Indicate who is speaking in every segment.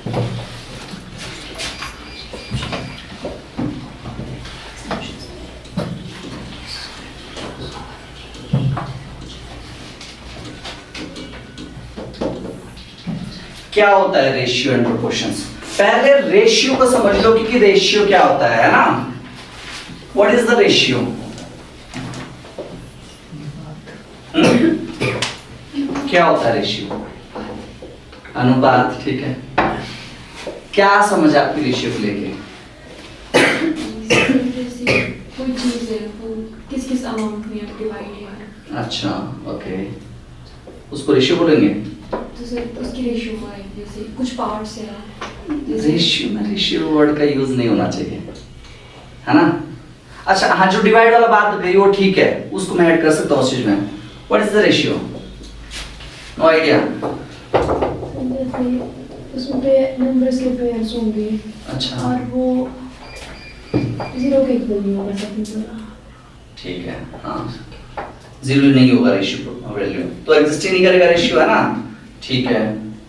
Speaker 1: क्या होता है रेशियो एंड प्रोपोर्शंस? पहले रेशियो को समझ लो कि रेशियो क्या होता है ना? What is the ratio? क्या होता है रेशियो? अनुपात, ठीक है। क्या समझ आपकी रेशियो को लेके?
Speaker 2: कोई चीज है वो किस किस अमाउंट में डिवाइड है।
Speaker 1: अच्छा, ओके, उसको रेशियो बोलेंगे।
Speaker 2: तो सर उसकी रेशियो है, जैसे कुछ पार्ट्स है।
Speaker 1: रेशियो में रेशियो वर्ड का यूज नहीं होना चाहिए, है ना? अच्छा हाँ, जो डिवाइड वाला बात कही वो ठीक है, उसको मैं ऐड कर सकता हूँ उस चीज में। What is the ratio? No idea.
Speaker 2: उसमें पे नंबर्स के पेयर्स होंगे।
Speaker 1: अच्छा,
Speaker 2: और वो 0 के इक्वल नहीं होगा सब।
Speaker 1: ठीक है, हाँ, जीरो नहीं होगा रेशियो वैल्यू, तो एग्जिस्ट ही नहीं करेगा रेशियो, है ना? ठीक है,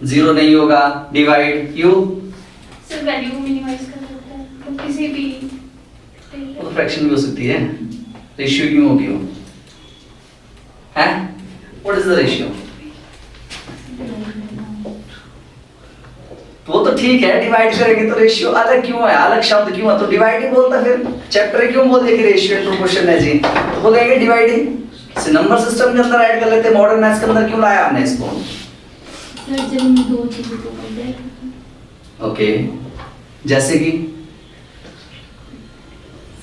Speaker 1: जीरो नहीं होगा। डिवाइड यू
Speaker 3: सर वैल्यू को मिनिमाइज कर सकते हैं तो किसी भी
Speaker 1: तो फ्रैक्शन भी हो सकती है, रेशियो क्यों होगी वो? हैं? What is the ratio? वो तो ठीक है, डिवाइड करेंगे तो रेशियो अलग क्यों है, अलग शब्द क्यों है? तो डिवाइड ही बोलता, फिर चैप्टर क्यों बोल दे कि रेशियो एंड प्रोपोर्शन है जी, तो बोलेंगे डिवाइड ही। नंबर सिस्टम के अंदर ऐड कर लेते, मॉडर्न मैथ्स के अंदर क्यों लाया आपने इसको?
Speaker 3: सर जब हम दो चीजों को कंपेयर करते हैं।
Speaker 1: ओके, जैसे कि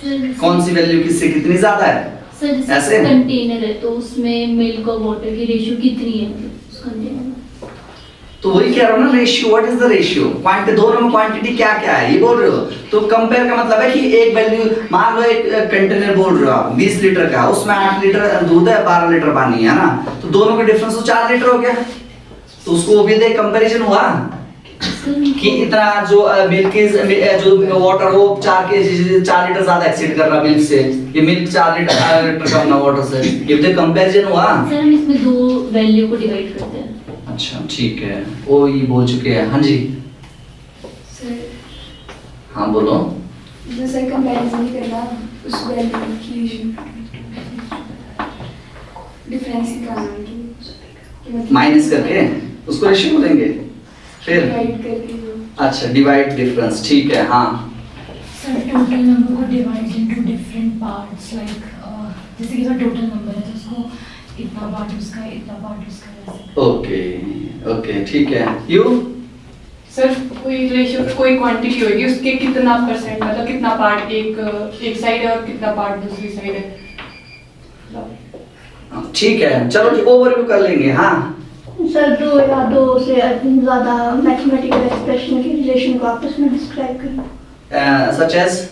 Speaker 3: सर
Speaker 1: कौन सी वैल्यू किससे कितनी ज्यादा है?
Speaker 3: सर
Speaker 1: ऐसे?
Speaker 3: जैसे कंटेनर है तो उसमें मिल्क और वाटर की रेशियो कितनी है उस कंटेनर में?
Speaker 1: तो वही कह रहा हूँ ना, ratio. What is the ratio? Quantity, दोनों में क्वांटिटी क्या क्या है ये बोल रहे हो? तो कंपेयर का मतलब है कि एक वैल्यू, मान लो एक कंटेनर बोल रहे हो आप 20 लीटर का, उसमें 8 लीटर दूध है, 12 लीटर पानी है ना, तो दोनों का डिफरेंस तो 4 लीटर हो गया, तो उसको भी देख कंपैरिजन हुआ कि इतना जो मिल्क जो वाटर हो 4 लीटर ज्यादा एक्सीड कर रहा मिल्क से, ये मिल्क 4 लीटर कम ना वाटर से, ये तो कंपैरिजन हुआ।
Speaker 3: सर हम इसमें दो वैल्यू को डिवाइड करते हैं।
Speaker 1: अच्छा ठीक है, वो ये बोल चुके हैं। हाँ जी,
Speaker 2: सर
Speaker 1: हाँ बोलो।
Speaker 2: जैसे कंपैरिजन करना उस वैल्यू की डिफरेंस निकालना कि मतलब
Speaker 1: माइनस करके उसको रेशियो बोलेंगे, फिर
Speaker 2: डिवाइड करके जो
Speaker 1: अच्छा डिवाइड डिफरेंस, ठीक है। हाँ
Speaker 4: सर टोटल नंबर को divide into different parts, like जैसे कि टोटल नंबर है तो उसको इतना पार्ट उसका, इतना पार्ट उसका, वैसे।
Speaker 1: ओके ओके, ठीक है। यू
Speaker 5: सर कोई रेशियो पे कोई क्वांटिटी होगी, उसके कितना परसेंट, मतलब कितना पार्ट एक साइड है और कितना पार्ट दूसरी साइड है।
Speaker 1: ठीक है, चलो जी ओवरव्यू कर लेंगे। हाँ
Speaker 6: सर दो या दो से ज़्यादा मैथमेटिकल एक्सप्रेशन के रिलेशन को आपस में डिस्क्राइब करें।
Speaker 1: सच एज,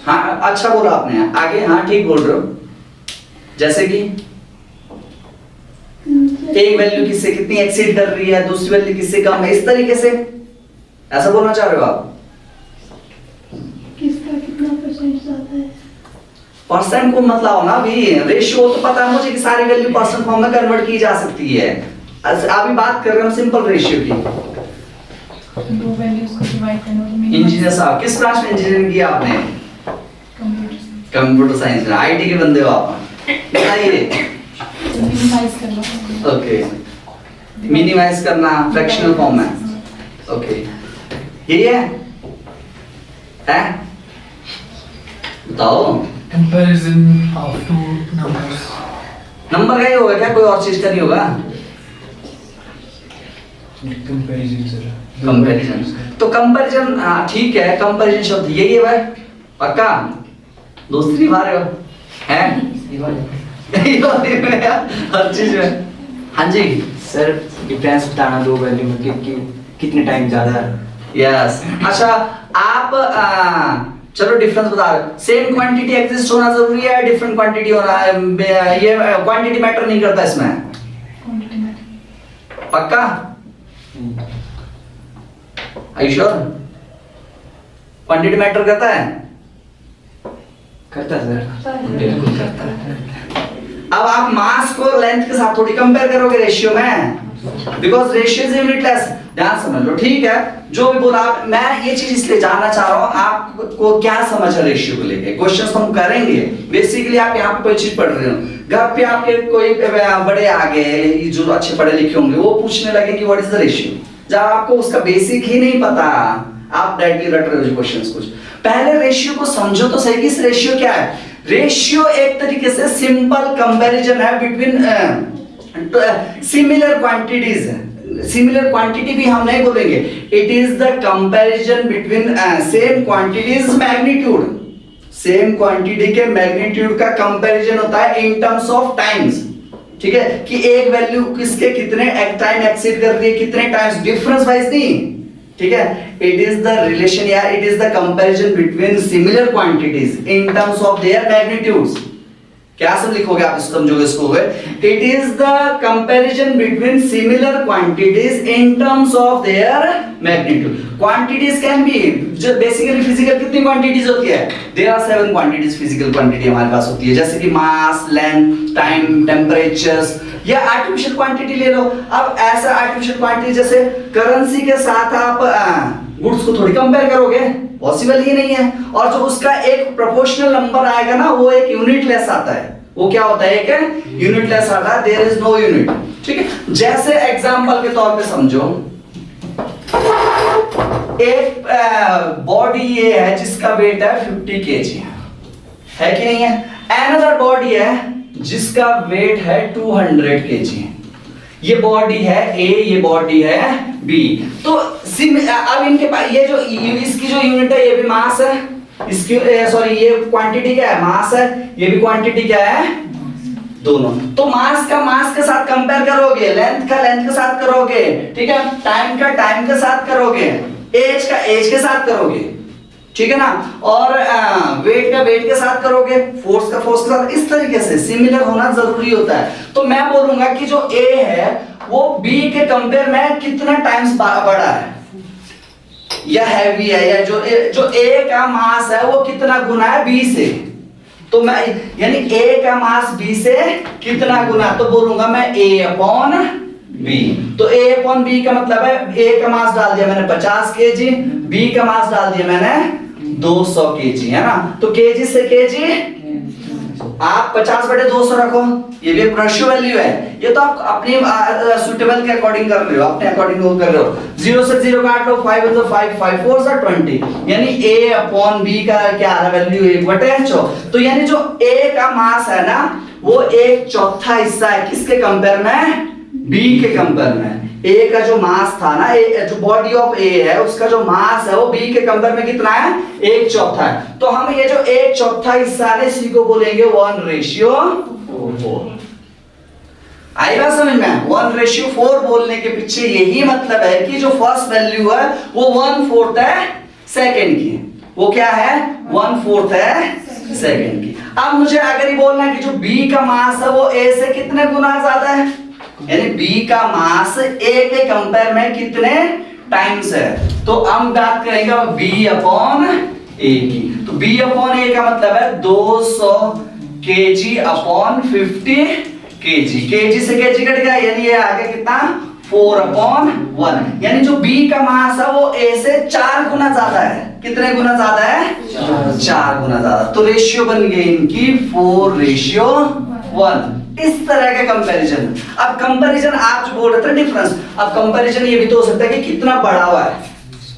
Speaker 1: हाँ अच्छा बोला आपने, आगे। हाँ ठीक बोल रहे हो, जैसे कि एक वैल्यू किससे कितनी एक्सीड कर रही है, दूसरी वैल्यू किससे कम है, इस तरीके से ऐसा बोलना चाह रहे हो आप?
Speaker 6: किसका कितना परसेंट ज़्यादा है?
Speaker 1: परसेंट को मत लाओ ना अभी, रेशियो तो पता है मुझे कि सारी वैल्यू परसेंट फॉर्म में कन्वर्ट की जा सकती है। अभी बात कर रहे हैं सिंपल रेशियो की।
Speaker 4: दो वैल्यूज को डिवाइड करना तो
Speaker 1: इंजीनियर साहब, किस ब्रांच में इंजीनियरिंग किया आपने? कंप्यूटर साइंस में, आईटी के बंदे हो आप, बताइए।
Speaker 4: मिनिमाइज करना।
Speaker 1: ओके, मिनिमाइज करना फ्रैक्शनल फॉर्म में, ओके यही है? बताओ।
Speaker 7: Comparison of two numbers.
Speaker 1: Number का ही होगा क्या, कोई और चीज का नहीं होगा?
Speaker 7: Comparison sir.
Speaker 1: कंपैरिजन, तो कंपैरिजन, हाँ ठीक है, कंपैरिजन शब्द यही है भाई, पक्का? दूसरी बार है हर चीज में। हाँ जी
Speaker 8: सर डिफरेंस बताना दो वैल्यू में कि कितने टाइम ज्यादा है।
Speaker 1: यस। अच्छा आप चलो डिफरेंस बता रहे, सेम क्वांटिटी एग्जिस्ट होना जरूरी है, डिफरेंट क्वांटिटी होना है? ये क्वांटिटी मैटर नहीं करता इसमें, पक्का? Are you sure? Quantity matter करता है?
Speaker 8: करता है सर,
Speaker 1: बिल्कुल करता है। अब आप मास को लेंथ के साथ थोड़ी कंपेयर करोगे रेशियो में, बिकॉज रेशियो इज यूनिटलेस। ध्यान समझ लो, ठीक है। जो भी बोला आप, मैं ये चीज इसलिए जानना चाह रहा हूं आपको क्या समझ है रेशियो को लेके। क्वेश्चंस हम करेंगे, बेसिकली आप यहाँ पे कोई चीज पढ़ रहे हो, घर पे आपके कोई बड़े आ गए जो अच्छे पढ़े लिखे होंगे, वो पूछने लगे कि व्हाट इज द रेशियो, जब आपको उसका बेसिक ही नहीं पता आप डायरेक्टली रट रहे हो क्वेश्चंस। कुछ पहले रेशियो को समझो तो सही कि इस रेशियो क्या है। रेशियो एक तरीके से सिंपल कंपैरिजन है between similar quantities. Similar quantity भी हम नहीं बोलेंगे, it is the comparison between same quantities magnitude. Same quantity के मैग्नीट्यूड का कंपैरिजन होता है इन टर्म्स ऑफ टाइम्स, ठीक है, कि एक वैल्यू किसके कितने टाइम एक्सीड कर रही है, कितने टाइम्स, डिफरेंस वाइज नहीं, ठीक है। इट इज द रिलेशन या it is the comparison between similar quantities in terms of their magnitudes. क्या सब लिखोगे आप, समझोगे इसको। It is the comparison between similar quantities in terms of their magnitude. Quantities can be, जो basically physical कितनी quantities होती है, there are 7 quantities physical quantity हमारे पास होती है, जैसे कि मास, लेंथ, टाइम, टेम्परेचर्स, या आर्टिफिशियल क्वांटिटी ले लो। अब ऐसा आर्टिफिशियल क्वांटिटी जैसे करेंसी के साथ आप गुड्स को थोड़ी कंपेयर करोगे, पॉसिबल ही नहीं है। और जो उसका एक प्रोपोर्शनल नंबर आएगा ना, वो एक यूनिट लेस आता है। वो क्या होता है, एक यूनिट लेस आता है, देयर इज नो यूनिट, ठीक है। जैसे एग्जांपल के तौर पे समझो, एक बॉडी ये है जिसका वेट है 50 kg, है कि नहीं है। अनदर बॉडी है जिसका वेट है 200 kg। ये बॉडी है ए, ये बॉडी है बी। तो अब इनके पास ये जो इसकी जो यूनिट है ये भी मास है, इसकी सॉरी ये क्वांटिटी क्या है, मास है, ये भी क्वांटिटी क्या है, दोनों। तो मास का मास के साथ कंपेयर करोगे, लेंथ का लेंथ के साथ करोगे, ठीक है, टाइम का टाइम के साथ करोगे, एज का एज के साथ करोगे, ठीक है ना, और वेट का वेट के साथ करोगे, फोर्स का फोर्स के साथ। इस तरीके से सिमिलर होना जरूरी होता है। तो मैं बोलूंगा कि जो ए है वो बी के कंपेयर में कितना टाइम्स बड़ा है या हैवी है, या जो ए का मास है वो कितना गुना है बी से। तो मैं यानी ए का मास बी से कितना गुना, तो बोलूंगा मैं ए अपॉन बी। तो ए अपॉन बी का मतलब है ए का मास डाल दिया मैंने 50 kg, बी का मास डाल दिया मैंने 200 kg, है ना। तो kg से kg आप 50/200 रखो, ये भी एक रेशियो वैल्यू है। ये तो आप अपनी सुटेबल के अकॉर्डिंग कर रहे हो, अपने अकॉर्डिंग वो कर रहे हो। 0 से 0 काट लो, 5 is 5, 5 4 is 20, यानी a अपॉन b का क्या आ रहा है वैल्यू 1/4। तो यानी जो a का मास है ना वो 1/4 हिस्सा है किसके कंपेयर में, b के कंपेयर में। a का जो मास था ना, जो बॉडी ऑफ a है उसका जो मास है वो b के कंपेयर में कितना है, 1/4 है। तो हम ये जो 1/4 हिस्सा है इसी को बोलेंगे 1/4। आएगा समझ में। 1/4 बोलने के पीछे यही मतलब है कि जो फर्स्ट वैल्यू है वो 1/4 है सेकंड की। वो क्या है, 1/4 है सेकंड की। अब मुझे अगर ये बोलना है कि जो b का मास है वो a से कितने गुना ज्यादा है, यानी b का मास a के कंपेयर में कितने टाइम्स है, तो हम बात करेंगे b अपॉन a की। तो b अपॉन a का मतलब है 200 kg अपॉन 50 kg। kg से kg कट गया, यानी ये आ गया कितना, 4/1। यानी जो b का मास है वो a से 4 गुना ज्यादा है। कितने गुना ज्यादा है, 4 गुना ज्यादा। तो रेशियो बन गई इनकी 4:1। इस तरह का कंपैरिजन। अब कंपैरिजन आप जो बोल रहे थे डिफरेंस, अब कंपैरिजन ये भी तो हो सकता है कि कितना बड़ा हुआ है,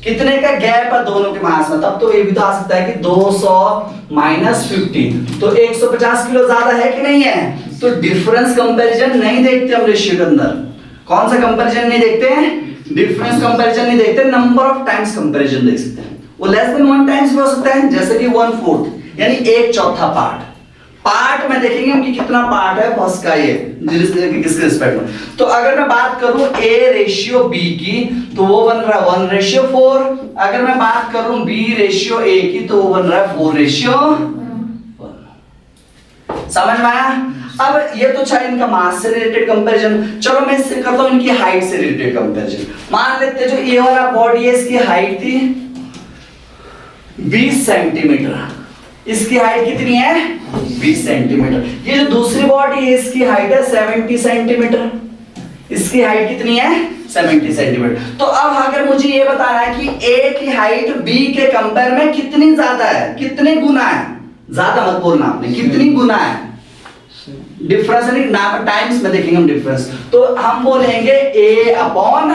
Speaker 1: कितने का गैप है दोनों के मास में। तब तो ये भी तो आ सकता है कि 200 - 50, तो 150 किलो ज्यादा है कि नहीं है। तो डिफरेंस कंपैरिजन नहीं देखते हम रेशियो के अंदर। कौन सा कंपैरिजन नहीं देखते हैं, डिफरेंस कंपैरिजन नहीं देखते, नंबर ऑफ टाइम्स कंपैरिजन देख सकते हैं। वो लेस देन 1 टाइम्स भी हो सकता है, जैसे कि 1/4 यानी 1/4 पार्ट में देखेंगे हम कि कितना पार्ट है फर्स्ट का ये किसके रिस्पेक्ट में। तो अगर मैं बात करूं a/b की तो वो बन रहा है 1/4। अगर मैं बात करूं b/a की तो वो बन रहा है 4/1। समझ में आया। अब ये तो चाहिए इनका मास से रिलेटेड कंपैरिजन। चलो मैं इससे करता हूं इनकी हाइट से रिलेटेड कंपैरिजन। मान लेते जो ये वाला बॉडी है इसकी हाइट थी 20 सेंटीमीटर, इसकी हाइट कितनी है 20 सेंटीमीटर। ये जो दूसरी बॉडी है इसकी हाइट है 70 सेंटीमीटर, इसकी हाइट कितनी है 70 सेंटीमीटर। तो अब अगर मुझे ये बताना है कि ए की हाइट बी के कंपेयर में कितनी ज्यादा है, कितने गुना है, ज्यादा मत बोलना आपने, कितनी गुना है, डिफरेंस नहीं नाम टाइम्स में देखेंगे हम डिफरेंस। तो हम बोलेंगे ए अपॉन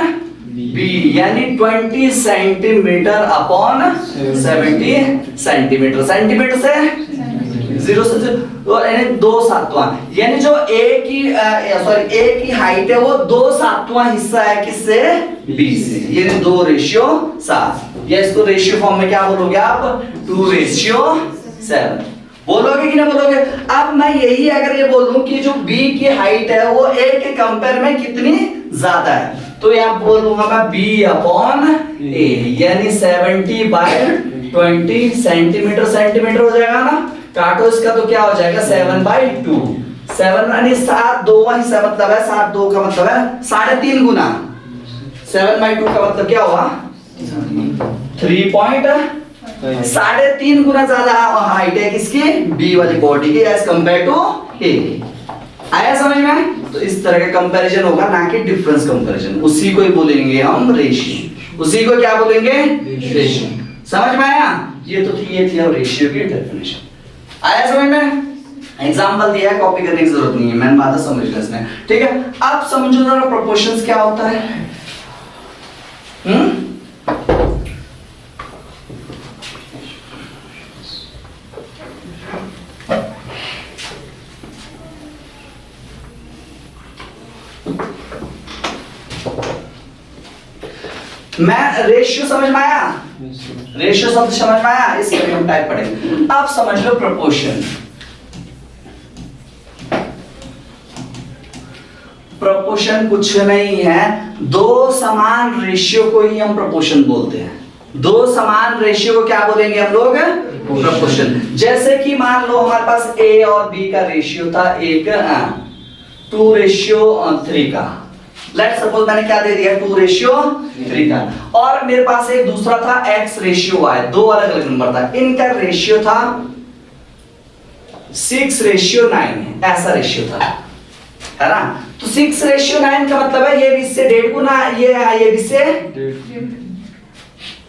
Speaker 1: बी, यानी 20 सेंटीमीटर अपॉन 70 सेंटीमीटर, सेंटीमीटर से 0 से 0 यानी 2/7, यानी जो ए की हाइट है वो 2/7 हिस्सा है किससे, बी से, यानी 2:7, या इसको रेशियो फॉर्म में क्या बोलोगे आप 2:7 बोलोगे कि ना बोलोगे। अब मैं यही अगर ये बोलूं कि जो बी की हाइट है वो ए के कंपेयर में कितनी ज्यादा है, तो यहां बोलूंगा मैं बी अपॉन ए, यानी 70/20 सेंटीमीटर सेंटीमीटर हो जाएगा ना, काटो इसका तो क्या हो जाएगा 7/2, 7 यानी 7 2वां हिस्सा मतलब है 7 2 का मतलब है 3.5 गुना, 7/2 का मतलब क्या हुआ 3.5 गुना ज्यादा हाइट है किसकी, बी वाली बॉडी की एज कंपेयर टू ए। आया समझ में? तो इस तरह का कंपैरिजन होगा, ना कि डिफरेंस कंपैरिजन, उसी को ही बोलेंगे हम रेशियो, उसी को क्या बोलेंगे रेशियो। समझ में आया? ये तो थी रेशियो की डेफिनेशन। आया समझ में? एग्जांपल दिया है, कॉपी करने की जरूरत नहीं है, मैंने बात समझ लिया इसमें, ठीक है। अब समझो जरा प्रोपोर्शंस क्या होता है। मैं रेशियो समझ में आया, रेशियो शब्द समझ में आया, इसके हम टाइप पढ़ेंगे। अब समझ लो प्रोपोर्शन। प्रोपोर्शन कुछ नहीं है, दो समान रेशियो को ही हम प्रोपोर्शन बोलते हैं। दो समान रेशियो को क्या बोलेंगे हम लोग, प्रोपोर्शन। जैसे कि मान लो हमारे पास ए और बी का रेशियो था एक 2:3 का, लेट्स सपोज मैंने क्या दे दिया 2:3 का, और मेरे पास एक दूसरा था x/y, दो अलग अलग नंबर था, इनका रेशियो था 6:9, ऐसा रेशियो था, है ना। तो 6:9 का मतलब है ये भी इससे 1.5 गुना, ये भी से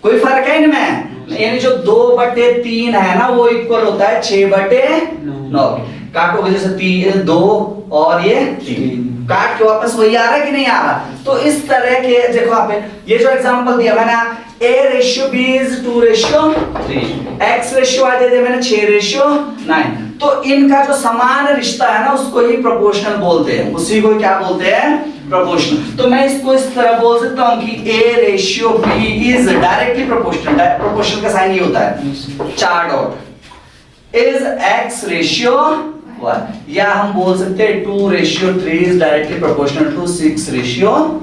Speaker 1: कोई फर्क है इनमें, यानी जो 2/3 है ना वो इक्वल होता है 6/9। काटो वजह से 3 2 और ये 3, काट के वापस वही आ रहा है कि नहीं आ रहा। तो इस तरह के देखो आप ये जो एग्जांपल दिया मैंने, a/b is 2:3, x/y दे दिया मैंने 6:9। तो इनका जो समान रिश्ता है ना उसको ही प्रोपोर्शनल बोलते हैं, उसी को क्या बोलते हैं प्रोपोर्शनल। तो मैं इसको इस तरह बोल सकता हूं कि a/b is directly proportional, proportional का साइन ये होता है 4 डॉट इज x/y, या हम बोल सकते हैं 2:3 इज डायरेक्टली प्रोपोर्शनल टू 6:9।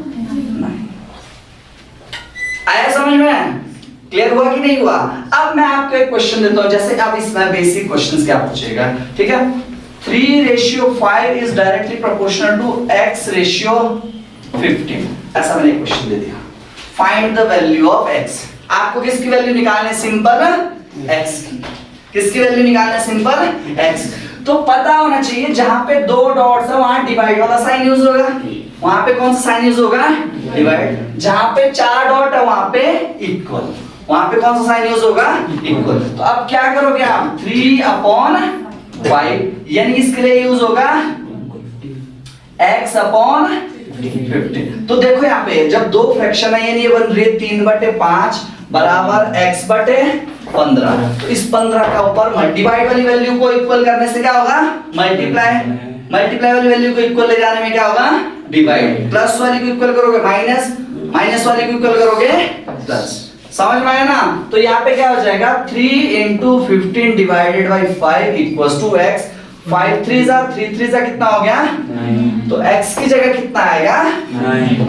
Speaker 1: आया समझ में? क्लियर हुआ कि नहीं हुआ? अब मैं आपको एक क्वेश्चन देता हूं, जैसे अब इसमें बेसिक क्वेश्चंस क्या पूछेगा, ठीक है। 3:5 is directly proportional to x/15, ऐसा मैंने एक क्वेश्चन दे दिया। Find the value of x। आपको किसकी वैल्यू निकालनी है? सिंपल x की। किसकी वैल्यू निकालना है? Simple x। तो पता होना चाहिए जहां पे 2 डॉट्स है वहां डिवाइड वाला साइन यूज होगा, वहां पे कौन सा साइन यूज होगा? डिवाइड। जहां पे 4 डॉट है वहां पे इक्वल, वहां पे कौन सा साइन यूज होगा? इक्वल। तो अब क्या करोगे आप 3/5, यानी इसके लिए यूज होगा x/15। तो देखो यहाँ पे जब दो फ्रैक्शन है यानी ये बन रही है 3/5 बराबर x/15। तो इस 15 का ऊपर डिवाइड वाली वैल्यू को इक्वल करने से क्या होगा? मल्टीप्लाई वाली वैल्यू को इक्वल ले जाने में क्या होगा? डिवाइड। प्लस वाली को इक्वल करोगे माइनस, माइनस वाली को इक्वल करोगे प्लस। समझ में आया ना? तो यहाँ पे क्या हो जाएगा 3 × 15 divided by 5 equals to x। 5 3 जा 3 3 जा कितना हो गया? तो x की जगह कितना आएगा? 9।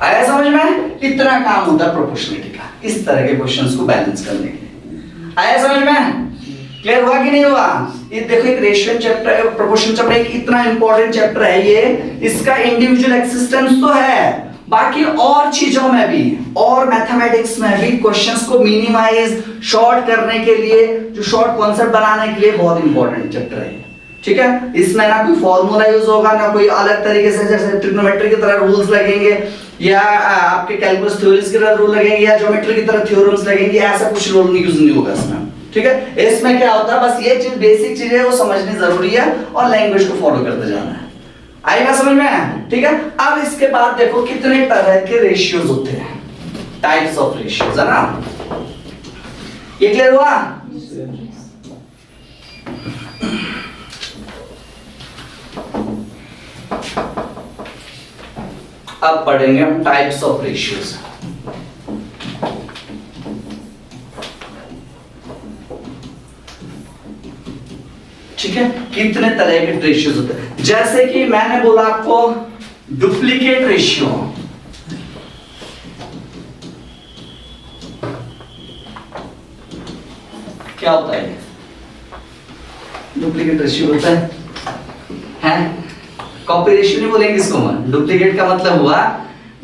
Speaker 1: आया समझ में? इतना काम होता है प्रोपोर्शनलिटी का, इस तरह के क्वेश्चंस को बैलेंस करने के लिए। आया समझ में? क्लियर हुआ कि नहीं हुआ? ये देखो एक रेशियो चैप्टर है, प्रोपोर्शन चैप्टर एक इतना इंपॉर्टेंट चैप्टर है ये, इसका इंडिविजुअल एक्सिस्टेंस तो है, बाकी और चीजों में भी और मैथमेटिक्स में भी क्वेश्चंस को मिनिमाइज शॉर्ट करने के लिए, जो शॉर्ट कॉन्सेप्ट बनाने के लिए बहुत इंपॉर्टेंट चैप्टर है, ठीक है, इसमें ना कोई फॉर्मूला यूज होगा, ना कोई अलग तरीके से जैसे ट्रिग्नोमेट्री की तरह रूल्स लगेंगे, या आपके कैलकुलस थ्योरीज की तरह रूल लगेंगे, या ज्योमेट्री की तरह थ्योरम्स लगेंगे, ऐसा कुछ रूल नहीं यूज नहीं होगा इसमें। ठीक है, इसमें क्या होता है, बस ये चीज बेसिक चीज है वो समझनी जरूरी है और लैंग्वेज को फॉलो करते जाना है। आएगा समझ में? ठीक है, अब इसके बाद देखो कितने तरह के रेशियोज होते हैं, टाइप्स ऑफ रेशियोज, है ना? ये क्लियर हुआ? अब पढ़ेंगे हम टाइप्स ऑफ रेशियोज। ठीक है, कितने तरह के रेशियोज होते हैं, जैसे कि मैंने बोला आपको डुप्लीकेट रेशियो। क्या होता है? डुप्लीकेट रेशियो होता है? कॉपी रेशियो नहीं बोलेंगे इसको हम। डुप्लीकेट का मतलब हुआ,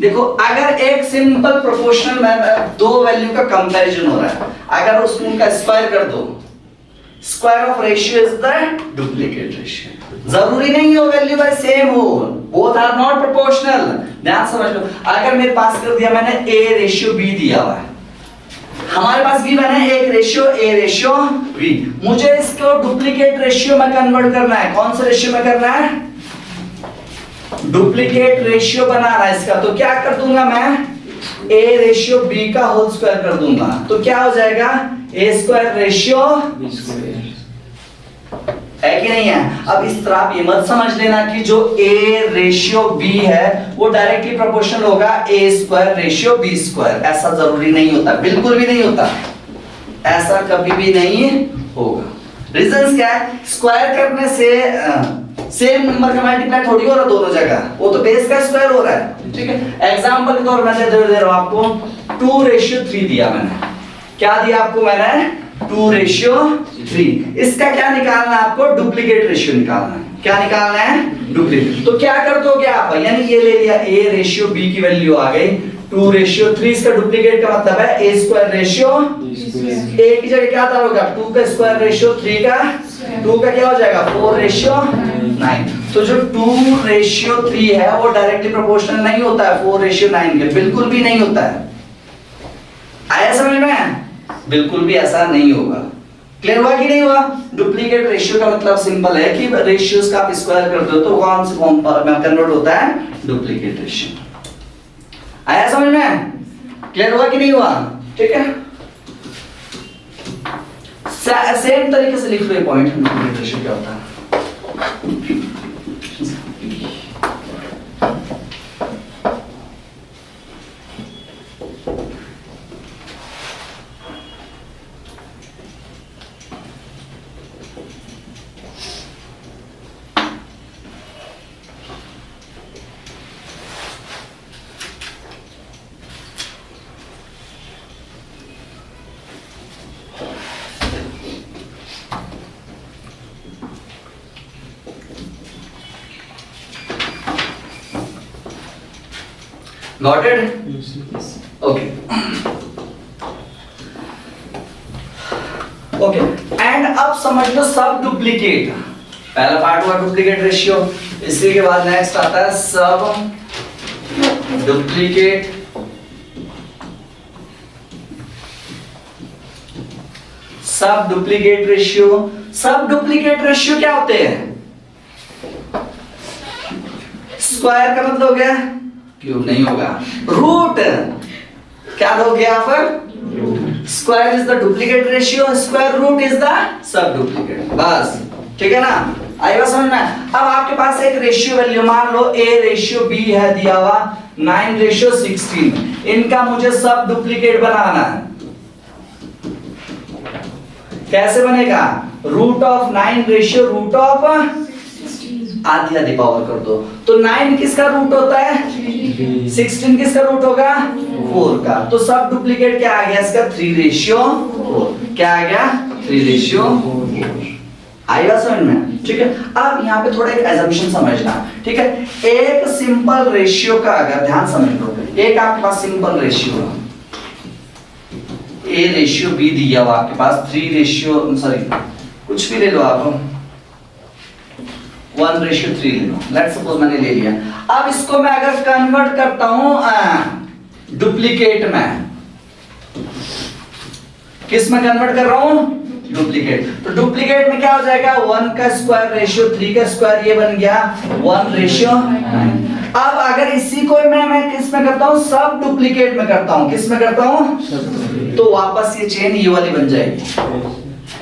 Speaker 1: देखो अगर एक सिंपल प्रोपोर्शनल में दो वैल्यू का कंपैरिजन हो रहा है, अगर उनका स्क्वायर कर दो, square of ratio is the duplicate ratio. जरूरी नहीं हो वैल्यू बाय सेम हो, बोथ आर नॉट प्रोपोर्शनल। ध्यान समझ लो, अगर मेरे पास कर दिया मैंने a रेशियो b दिया हुआ है, हमारे पास भी बना है एक रेशियो a रेशियो b, मुझे इसको डुप्लीकेट रेशियो में कन्वर्ट करना है। कौन सा रेशियो में करना है? डुप्लीकेट रेशियो बनाना है इसका। तो क्या कर दूंगा मैं, a रेशियो b का होल स्क्वायर कर दूंगा, तो क्या हो जाएगा, a स्क्वायर रेशियो है कि नहीं है? अब इस तरह आप ये मत समझ लेना कि जो a रेशियो b है वो डायरेक्टली प्रोपोर्शनल होगा a square ratio b square. ऐसा जरूरी नहीं होता, बिल्कुल भी नहीं होता, ऐसा कभी भी नहीं होगा। रीजंस क्या है? स्क्वायर करने से सेम नंबर का मल्टीप्लाई थोड़ी हो रहा दोनों जगह, वो तो बेस का स्क्वायर हो रहा है। ठीक है, एग्जांपल के तौर पर मैं दे रहा हूं आपको 2 रेशियो 3 दिया मैंने। क्या दिया आपको मैंने? 2 रेशियो 3। इसका क्या निकालना है आपको? डुप्लीकेट रेशियो निकालना है। क्या निकालना है? डुप्लीकेट। तो क्या कर दोगे आप, यानी ये ले लिया a रेशियो b की वैल्यू आ गई 2 रेशियो 3, इसका डुप्लीकेट का मतलब है a स्क्वायर रेशियो a की जगह क्या होगा, 2 का स्क्वायर रेशियो 3 का 2 का क्या हो जाएगा 4 रेशियो 9। तो जो 2 रेशियो 3 है वो डायरेक्टली प्रोपोर्शनल नहीं होता है 4 रेशियो 9 के, बिल्कुल भी नहीं होता है। आया समझ में? बिल्कुल भी ऐसा नहीं होगा। क्लियर हुआ कि नहीं हुआ? डुप्लीकेट रेशियो का मतलब सिंपल है कि रेशियोज का आप स्क्वायर करते हो तो कौन से फॉर्म में कन्वर्ट होता है? Duplicate ratio. आया समझ में? क्लियर हुआ कि नहीं हुआ? ठीक है, सेम तरीके से लिख लो ये पॉइंट, डुप्लीकेट रेशियो क्या होता है। Got it? Okay. Okay. And अब समझ लो सब डुप्लीकेट। पहला पार्ट हुआ डुप्लीकेट रेशियो, इसी के बाद नेक्स्ट आता है सब डुप्लीकेट सब डुप्लीकेट रेशियो। सब डुप्लीकेट रेशियो क्या होते हैं? स्क्वायर का मतलब हो गया क्यूब नहीं होगा, रूट। क्या दोगे आप? Square is the duplicate ratio, square root is the sub duplicate. बस ठीक है ना? आएगा समझ में? अब आपके पास एक रेशियो वैल्यू मान लो a रेशियो b है दिया हुआ 9 रेशियो 16, इनका मुझे सब डुप्लीकेट बनाना है। कैसे बनेगा? Root of 9 ratio root of आधी आधी पावर कर दो, तो 9 किसका रूट होता है? 16 किसका रूट होगा? 4 का। तो सब डुप्लीकेट क्या आ गया इसका? 3 रेशियो 4। क्या आ गया? 3 रेशियो 4। आएगा समझ में? ठीक है, अब यहाँ पे थोड़ा एक एजम्पशन समझना। ठीक है, एक सिंपल रेशियो का अगर ध्यान समझ लो, एक आपके पास simple ratio a ratio b दिया हुआ आपके पास 3 रेशियो, सॉरी कुछ भी ले लो आप, 1:3 ले लो, लेट्स सपोज मैंने ले लिया। अब इसको मैं अगर कन्वर्ट करता हूं डुप्लीकेट में, किस में कन्वर्ट कर रहा हूं? डुप्लीकेट। तो डुप्लीकेट में क्या हो जाएगा? 1 का स्क्वायर रेशियो 3 का स्क्वायर, ये बन गया 1:9। अब अगर इसी को मैं किस में करता हूं? सब डुप्लीकेट में करता हूं। किस में करता हूं? तो वापस ये चेन ये वाली बन जाएगी।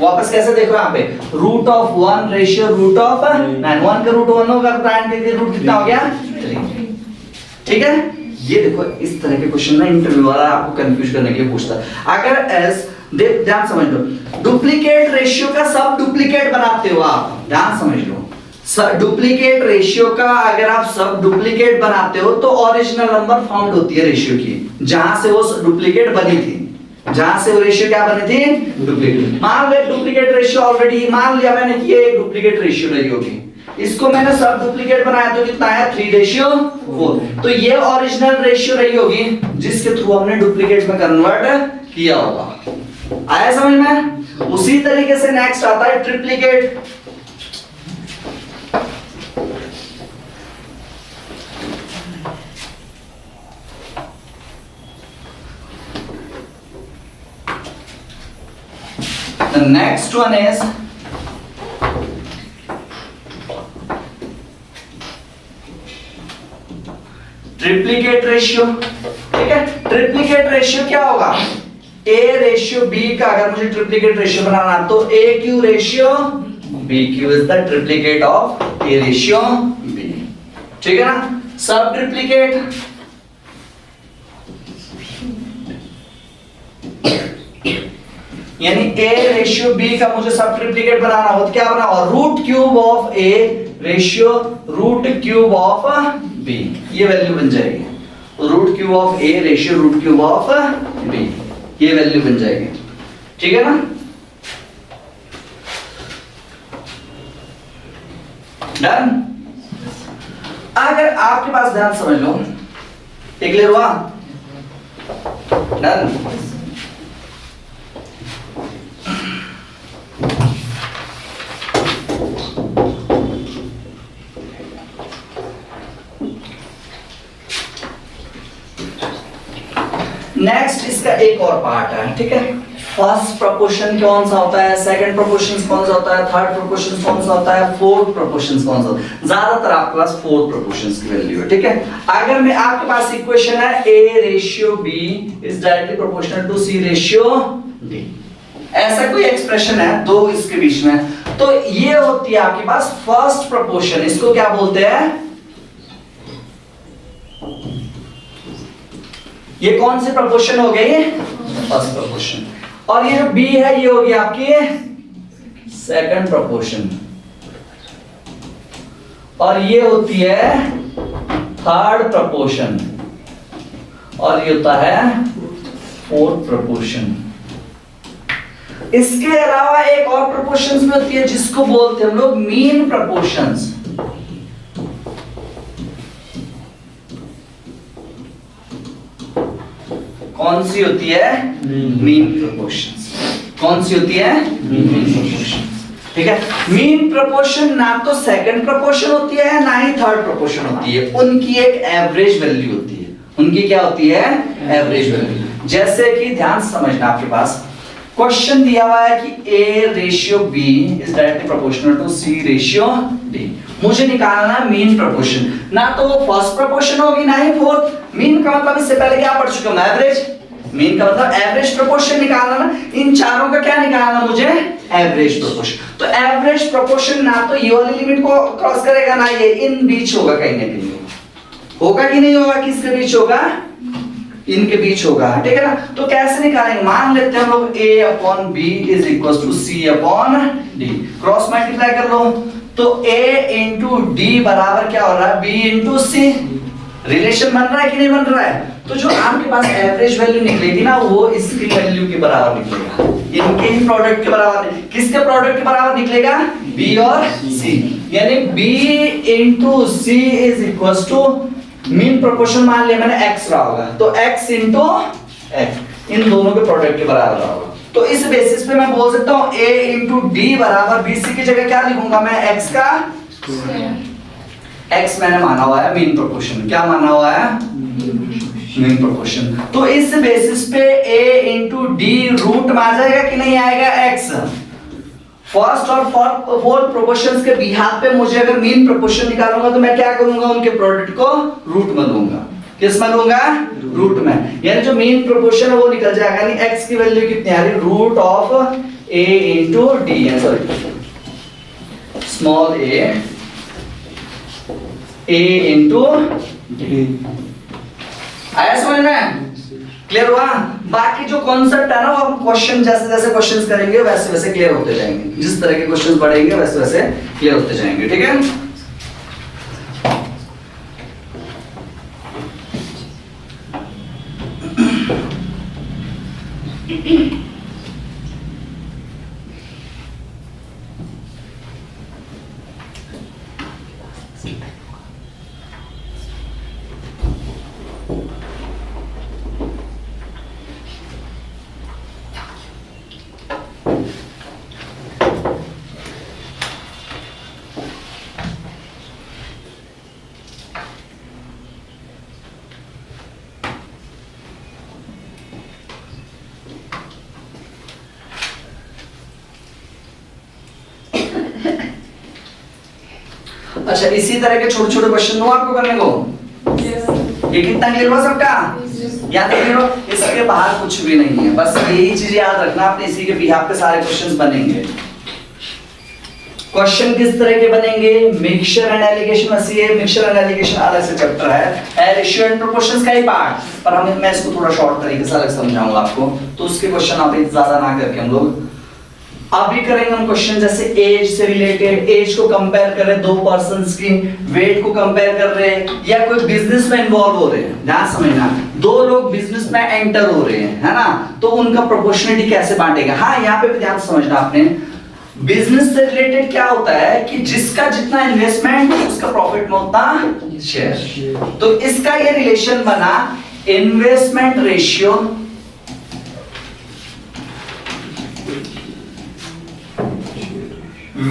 Speaker 1: वापस कैसे देखो यहाँ पे root of 1 ratio root of 9, 1 का रूट 1 होगा, 9 का रूट कितना हो गया? 3। ठीक है, ये देखो इस तरह के क्वेश्चन ना इंटरव्यू वाला आपको कंफ्यूज करने के लिए पूछता है। अगर एस ध्यान समझ लो, डुप्लीकेट रेशियो का सब डुप्लीकेट बनाते हो आप, ध्यान समझ लो, डुप्लीकेट रेशियो का अगर आप सब डुप्लीकेट बनाते हो तो ओरिजिनल नंबर फाउंड होती है रेशियो की, जहां से वो डुप्लीकेट बनी थी, जहां से वो रेशियो क्या बनी थी? डुप्लीकेट। मान लो डुप्लीकेट रेशियो ऑलरेडी मान लिया मैंने कि ये डुप्लीकेट रेशियो रही होगी, इसको मैंने सब डुप्लीकेट बनाया तो कितना है? 3:4। तो ये ओरिजिनल रेशियो रही होगी जिसके थ्रू हमने डुप्लीकेट में कन्वर्ट किया होगा। आया समझ में? उसी तरीके से नेक्स्ट आता है triplicate. The next one is triplicate ratio. ठीक है, ट्रिप्लीकेट रेशियो क्या होगा? A रेशियो B का अगर मुझे ट्रिप्लीकेट रेशियो बनाना तो AQ ratio BQ is the triplicate of A ratio B। ठीक है ना? सब ट्रिप्लीकेट यानी A रेशियो B का मुझे सब ट्रिप्लीकेट बनाना हो तो क्या बनाओ? Root cube of A ratio root cube of B, ये वैल्यू बन जाएगी। Root cube of A ratio root cube of B, ये वैल्यू बन जाएगी। ठीक है ना? डन। अगर आपके पास ध्यान समझ लो, क्लियर हुआ? डन। नेक्स्ट इसका एक और पार्ट है। ठीक है, फर्स्ट प्रोपोर्शन कौन सा होता है, सेकंड प्रोपोर्शन कौन सा होता है, थर्ड प्रोपोर्शन कौन सा होता है, फोर्थ प्रोपोर्शन कौन सा होता है। ज्यादातर आपके पास फोर्थ प्रोपोर्शन की वैल्यू है। ठीक है, अगर मैं आपके पास इक्वेशन है A ratio B is directly proportional to C ratio D, ऐसा कोई एक्सप्रेशन है दो इसके बीच में, तो ये होती है आपके पास फर्स्ट प्रोपोर्शन। इसको क्या बोलते हैं? ये कौन सी प्रोपोर्शन हो गई? First proportion. और ये जो B है ये होगी आपकी सेकंड प्रोपोर्शन, और ये होती है थर्ड प्रोपोर्शन, और ये होता है फोर्थ प्रोपोर्शन। इसके अलावा एक और प्रोपोर्शंस भी होती है जिसको बोलते हैं हम लोग मीन प्रोपोर्शंस। कौन सी होती है? Mean proportions. कौन सी होती है? Mean proportions. ठीक है, मीन प्रोपोर्शन ना तो सेकंड प्रोपोर्शन होती है ना ही थर्ड प्रोपोर्शन होती है, उनकी एक एवरेज वैल्यू होती है। उनकी क्या होती है? Average value. जैसे कि ध्यान समझना, आपके पास क्वेश्चन दिया हुआ है कि A ratio B is directly proportional to C ratio D। मुझे निकालना है मीन प्रोपोर्शन, ना तो वो फर्स्ट प्रोपोर्शन होगी ना ही फोर्थ। मीन का मतलब इससे पहले क्या पढ़ चुके हो? एवरेज। मीन का मतलब एवरेज प्रोपोर्शन निकालना ना, इन चारों का क्या निकालना मुझे? Average proportion. तो एवरेज प्रोपोर्शन ना तो ये वाली लिमिट को क्रॉस करेगा ना ये, इन बीच होगा कहीं ना कहीं। होगा कि नहीं होगा? किसके बीच होगा? इनके बीच होगा। ठीक है ना? तो कैसे निकालेंगे? मान लेते हैं हम लोग A upon B is equal to C upon D, cross multiply कर लो तो A इंटू D बराबर क्या हो रहा है? B into C। रिलेशन बन रहा है कि नहीं बन रहा है? तो जो आपके पास एवरेज वैल्यू निकलेगी ना वो इसकी वैल्यू के बराबर निकलेगा, इनके ही प्रोडक्ट के बराबर। किसके प्रोडक्ट के बराबर निकलेगा? B और C, यानी B into C is equal to mean proportion मान लिया मैंने x रहा होगा, तो x इंटू x इन दोनों के प्रोडक्ट के बराबर रहा होगा। तो इस बेसिस पे मैं बोल सकता हूँ A इंटू D बराबर BC की जगह क्या लिखूंगा मैं? x का x मैंने माना हुआ है मीन प्रोपोर्शन। क्या माना हुआ है? Mean proportion. तो इस बेसिस पे a इंटू डी रूट में आ जाएगा कि नहीं आएगा x? फर्स्ट और फोर्थ प्रोपोर्शंस के बिहाफ पे मुझे अगर मीन प्रोपोर्शन निकालूंगा तो मैं क्या करूंगा? उनके प्रोडक्ट को रूट में लूंगा। किस में लूंगा? रूट में। यानी जो मीन प्रोपोर्शन है वो निकल जाएगा, यानी x की वैल्यू कितनी आ रही? Root of a into D, sorry small a into D. आया समझ में? क्लियर हुआ? बाकी जो कॉन्सेप्ट है ना वो हम क्वेश्चन जैसे जैसे क्वेश्चंस करेंगे वैसे वैसे क्लियर होते जाएंगे। जिस तरह के क्वेश्चंस पढ़ेंगे वैसे वैसे क्लियर होते जाएंगे। ठीक है? अच्छा, इसी तरह के छोटे छोटे क्वेश्चन दूं आपको करने को। ये कितना क्लियर हुआ सबका? याद रखिए इसके बाहर कुछ भी नहीं है, बस यही चीज याद रखना आपने, इसी के बिहाफ पे सारे क्वेश्चंस बनेंगे। क्वेश्चन किस तरह के बनेंगे? मिक्सचर एंड एलिगेशन, वैसे ये मिक्सचर एंड एलिगेशन अलग से चैप्टर है, रेशियो एंड प्रोपोर्शंस का ही पार्ट, पर मैं इसको थोड़ा शॉर्ट तरीके से अलग समझाऊंगा आपको, तो उसके क्वेश्चन आप ज्यादा ना करके हम लोग अभी करेंगे हम क्वेश्चन जैसे एज से रिलेटेड, एज को कंपेयर कर रहे दो पर्संस की, वेट को कंपेयर कर रहे हैं, या कोई बिजनेस में इन्वॉल्व हो रहे हैं। ध्यान समझना, दो लोग बिजनेस में एंटर हो रहे हैं, है ना, तो उनका प्रोपोर्शनलिटी कैसे बांटेगा। हाँ, यहाँ पे भी ध्यान समझना आपने, बिजनेस से रिलेटेड क्या होता है कि जिसका जितना इन्वेस्टमेंट उसका प्रॉफिट में उतना शेयर। तो इसका ये रिलेशन बना इन्वेस्टमेंट रेशियो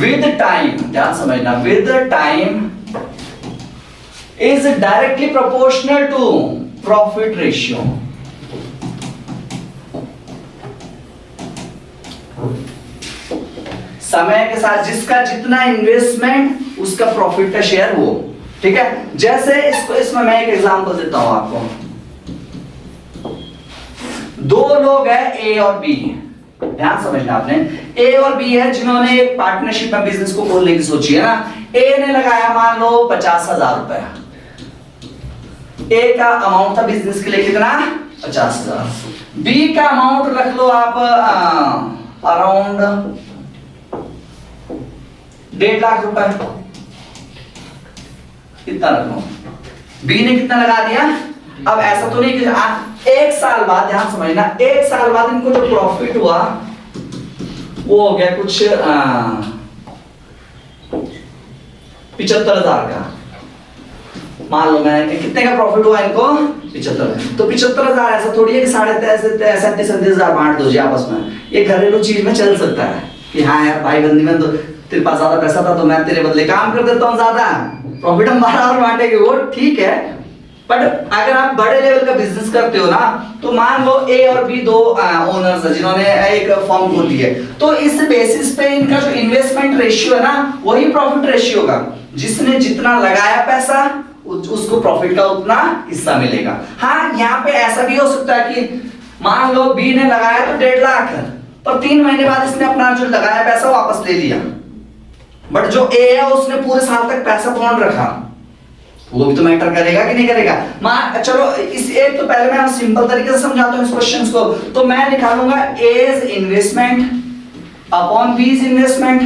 Speaker 1: with time, ध्यान समझना, with time is directly proportional to profit ratio। समय के साथ जिसका जितना इन्वेस्टमेंट उसका प्रॉफिट का शेयर वो। ठीक है, जैसे इसमें मैं एक एग्जांपल देता हूं आपको। दो लोग हैं ए और बी, ध्यान समझना आपने, ए और बी है जिन्होंने एक पार्टनरशिप में बिजनेस को खोलने की सोची है ना। ए ने लगाया मान लो 50,000 रुपए, ए का अमाउंट था बिजनेस के लिए कितना? 50,000। बी का अमाउंट रख लो आप अराउंड 1.5 लाख रुपए, कितना रख लो। बी ने कितना लगा दिया? अब ऐसा तो नहीं कि एक साल बाद, ध्यान समझना, एक साल बाद इनको जो प्रॉफिट हुआ वो हो गया कुछ 75,000 का। मान लो मैंने कितने का प्रॉफिट हुआ इनको? 75। तो 75,000 ऐसा थोड़ी है कि 37,000 बांट दो जी आपस में। ये घरेलू चीज में चल सकता है कि हाँ यार भाई बंदी में तो तेरे पास ज्यादा पैसा था तो मैं तेरे बदले काम कर देता हूँ, ज्यादा प्रॉफिट हम बराबर बांटेंगे, वो ठीक है। बट अगर आप बड़े लेवल का बिजनेस करते हो ना, तो मान लो ए और बी दो ओनर्स हैं जिन्होंने एक फर्म खोली है, तो इस बेसिस पे इनका जो इन्वेस्टमेंट रेशियो है ना वही प्रॉफिट रेशियो होगा। जिसने जितना लगाया पैसा उसको प्रॉफिट का उतना हिस्सा मिलेगा। हाँ, यहाँ पे ऐसा भी हो सकता है कि मान लो बी ने लगाया तो 1.5 लाख, पर 3 महीने बाद इसने अपना जो लगाया पैसा वापस ले लिया। बट जो ए है उसने पूरे साल तक पैसा कौन रखा, वो भी तो मैटर करेगा कि नहीं करेगा। चलो इस एक तो पहले मैं सिंपल तरीके से समझाता हूं इस क्वेश्चंस को। तो मैं निकालूंगा A's investment upon B's investment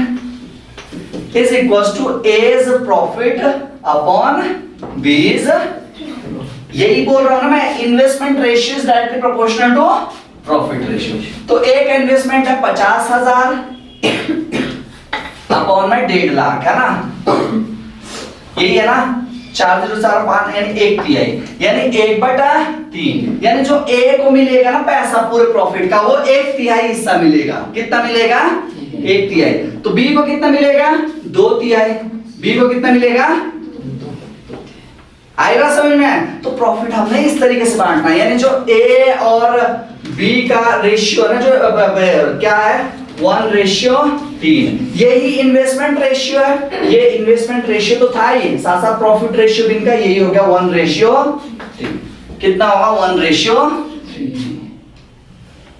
Speaker 1: is equals to A's profit upon B's, यही बोल रहा हूं ना मैं, investment ratio is directly proportional to profit ratio. तो एक इन्वेस्टमेंट है 50,000 अपॉन में 1.5 लाख, है ना, यही है ना, 4,045 यानी 1 तिहाई, यानी 1/3, यानी जो ए को मिलेगा ना पैसा पूरे प्रॉफिट का वो 1 तिहाई हिस्सा मिलेगा। कितना मिलेगा? 1 तिहाई। तो बी को कितना मिलेगा? 2 तिहाई। बी को कितना मिलेगा? आएगा समझ में? तो प्रॉफिट हमने इस तरीके से बांटना है, यानी जो ए और बी का रेशियो है ना, जो क्या है 1:3, यही इन्वेस्टमेंट रेशियो है। ये इन्वेस्टमेंट रेशियो तो था ही, साथ साथ प्रॉफिट रेशियो भी इनका यही हो गया 1:3। कितना होगा? 1:3।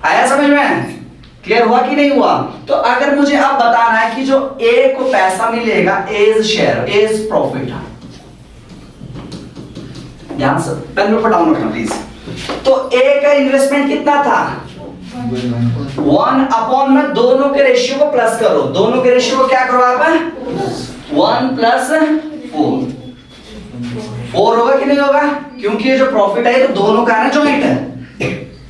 Speaker 1: आया समझ में? क्लियर हुआ कि नहीं हुआ? तो अगर मुझे अब बताना है कि जो ए को पैसा मिलेगा एज शेयर, एज प्रॉफिट, ध्यान से पेन पेपर डाउन रखना प्लीज। तो ए का इन्वेस्टमेंट कितना था? 1 में दोनों के रेशियो को प्लस करो, दोनों के रेशियो को क्या करो आप? 1 + 4 होगा कि नहीं होगा? क्योंकि ये जो प्रॉफिट है तो दोनों का है ना, जॉइंट है।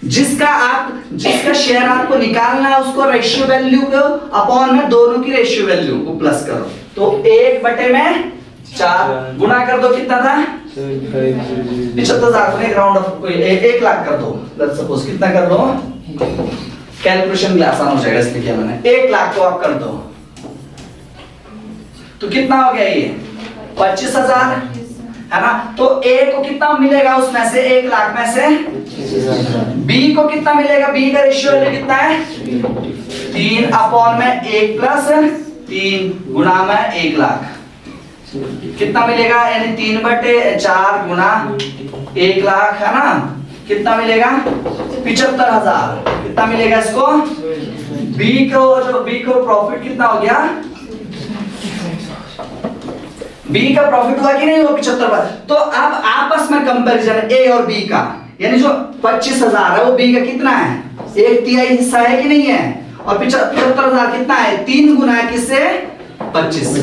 Speaker 1: जिसका शेयर आपको निकालना है उसको रेशियो वैल्यू को अपॉन में दोनों की रेशियो वैल्यू को प्लस करो। तो 1/4 गुणा कर दो, कितना था? 75,000 को एक राउंड ऑफ 1 लाख कर दो, लेट्स सपोज कितना कर दो, कैलकुलेशन आसान हो जाएगा इसलिए किया मैंने। 1 लाख को आप कर दो तो कितना हो गया? ये 25,000 है ना। तो ए को कितना मिलेगा उसमें से? 1 लाख में से। बी को कितना मिलेगा? बी का रेशियो कितना है? 3/1 + 3 गुणा में 1 लाख, कितना मिलेगा? यानी 3/4 गुना 1 लाख है ना, कितना मिलेगा? 75,000। कितना मिलेगा इसको? बी को प्रॉफिट कितना हो गया? बी का प्रॉफिट हुआ कि नहीं हुआ? 75,000। तो अब आपस में कंपैरिजन ए और बी का, यानी जो 25,000 है वो बी का कितना है? 1/3 हिस्सा है कि नहीं है? और 75,000 कितना है? 3 गुना है किससे? 25 से।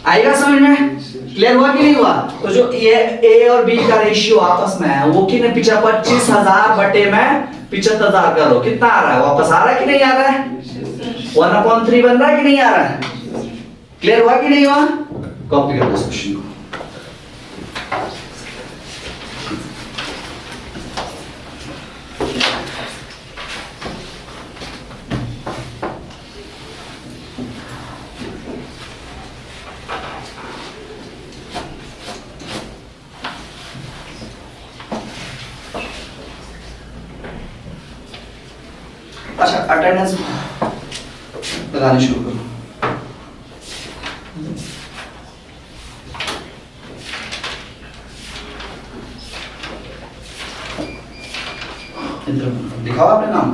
Speaker 1: आएगा समझ में? क्लियर हुआ कि नहीं हुआ? तो जो ये ए और बी का रेशियो आपस में है वो कितने? 25,000 बटे में 75,000 करो, कितना आ रहा है? वापस आ रहा है कि नहीं आ रहा है? 1/3 बन रहा है कि नहीं आ रहा है? क्लियर हुआ कि नहीं हुआ? कॉपी कर दो इस क्वेश्चन को। अच्छा, अटेंडेंस लगानी शुरू करो। दिखाओ आपने नाम।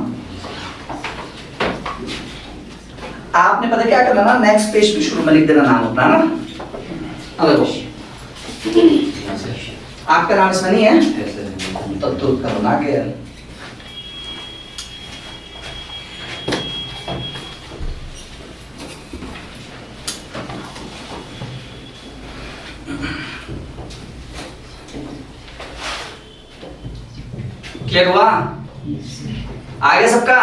Speaker 1: आपने पता क्या करना ना, नेक्स्ट पेज पे शुरू में लिख देना नाम अपना ना। अब देखो आपका नाम इसमें नहीं है तब तो करो ना के यार। क्लियर हुआ? आगे सबका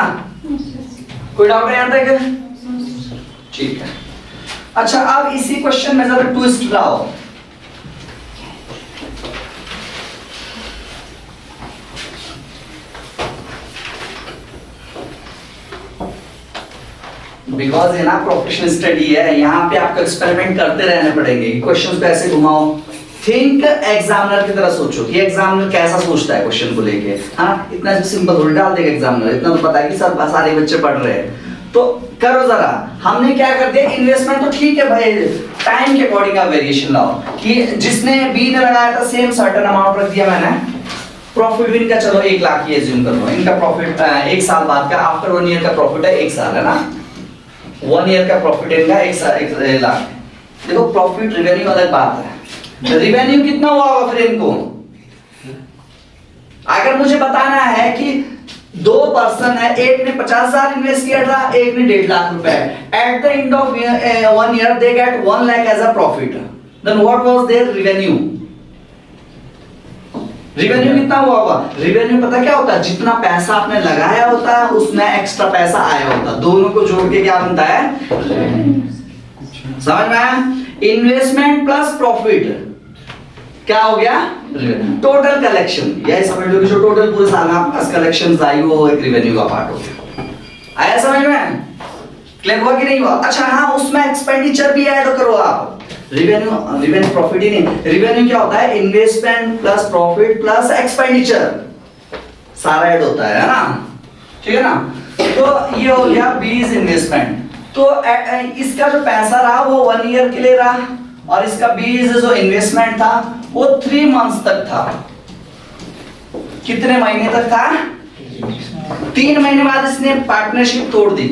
Speaker 1: कोई डाउट है यहाँ तक? ठीक है। अच्छा, अब इसी क्वेश्चन में जरा ट्विस्ट लाओ। बिकॉज ये ना प्रोफेशनल स्टडी है, यहाँ पे आपको एक्सपेरिमेंट करते रहने पड़ेंगे। क्वेश्चंस पे ऐसे घुमाओ, थिंक एग्जामिनर की तरह सोचो कि एग्जामिनर कैसा सोचता है क्वेश्चन को लेके। हाँ, इतना सिंपल थोड़ी डाल देगा एग्जामिनर, इतना तो पता है कि सब सारे बच्चे पढ़ रहे हैं। तो करो जरा, हमने क्या कर दिया, इन्वेस्टमेंट तो ठीक है भाई, टाइम के अकॉर्डिंग आप वेरिएशन लाओ कि जिसने बी ने लगाया था सेम सर्टेन अमाउंट रख दिया मैंने। प्रॉफिट भी इनका चलो 1 लाख ही एज्यूम कर लो, इनका प्रॉफिट 1 साल बाद का, आफ्टर 1 ईयर का प्रॉफिट है 1 साल है ना, 1 ईयर का प्रॉफिट इनका 1 लाख। देखो प्रॉफिट रेवेन्यू अलग बात है, रेवेन्यू कितना हुआ होगा फिर इनको। अगर मुझे बताना है कि 2 पर्सन है, एक ने 50,000 इन्वेस्ट किया था, एक ने 1.5 लाख रुपए, at the end of 1 year they get 1 lakh as a profit, then what was their revenue. Revenue कितना हुआ होगा? रेवेन्यू पता क्या होता है, जितना पैसा आपने लगाया होता है उसमें एक्स्ट्रा पैसा आया होता है, दोनों को जोड़ के क्या बनता है, समझ में आया? इन्वेस्टमेंट प्लस प्रॉफिट क्या हो गया, टोटल कलेक्शन। यही समझ लो कि जो टोटल पूरे साल में आपके पास कलेक्शंस आई वो एक रेवेन्यू का पार्ट हो गया। आया समझ में? क्लियर हुआ कि नहीं हुआ? अच्छा हाँ, उसमें एक्सपेंडिचर भी ऐड करो आप। रिवेन्यू प्रॉफिट ही नहीं, रिवेन्यू क्या होता है? Investment plus profit plus expenditure, सारा ऐड होता है ना, ठीक है ना। तो ये हो गया बीज इन्वेस्टमेंट। तो इसका जो पैसा रहा वो 1 ईयर के लिए रहा, और इसका बीज जो इन्वेस्टमेंट था वो 3 मंथ्स तक था। कितने महीने तक था? 3 महीने बाद इसने पार्टनरशिप तोड़नी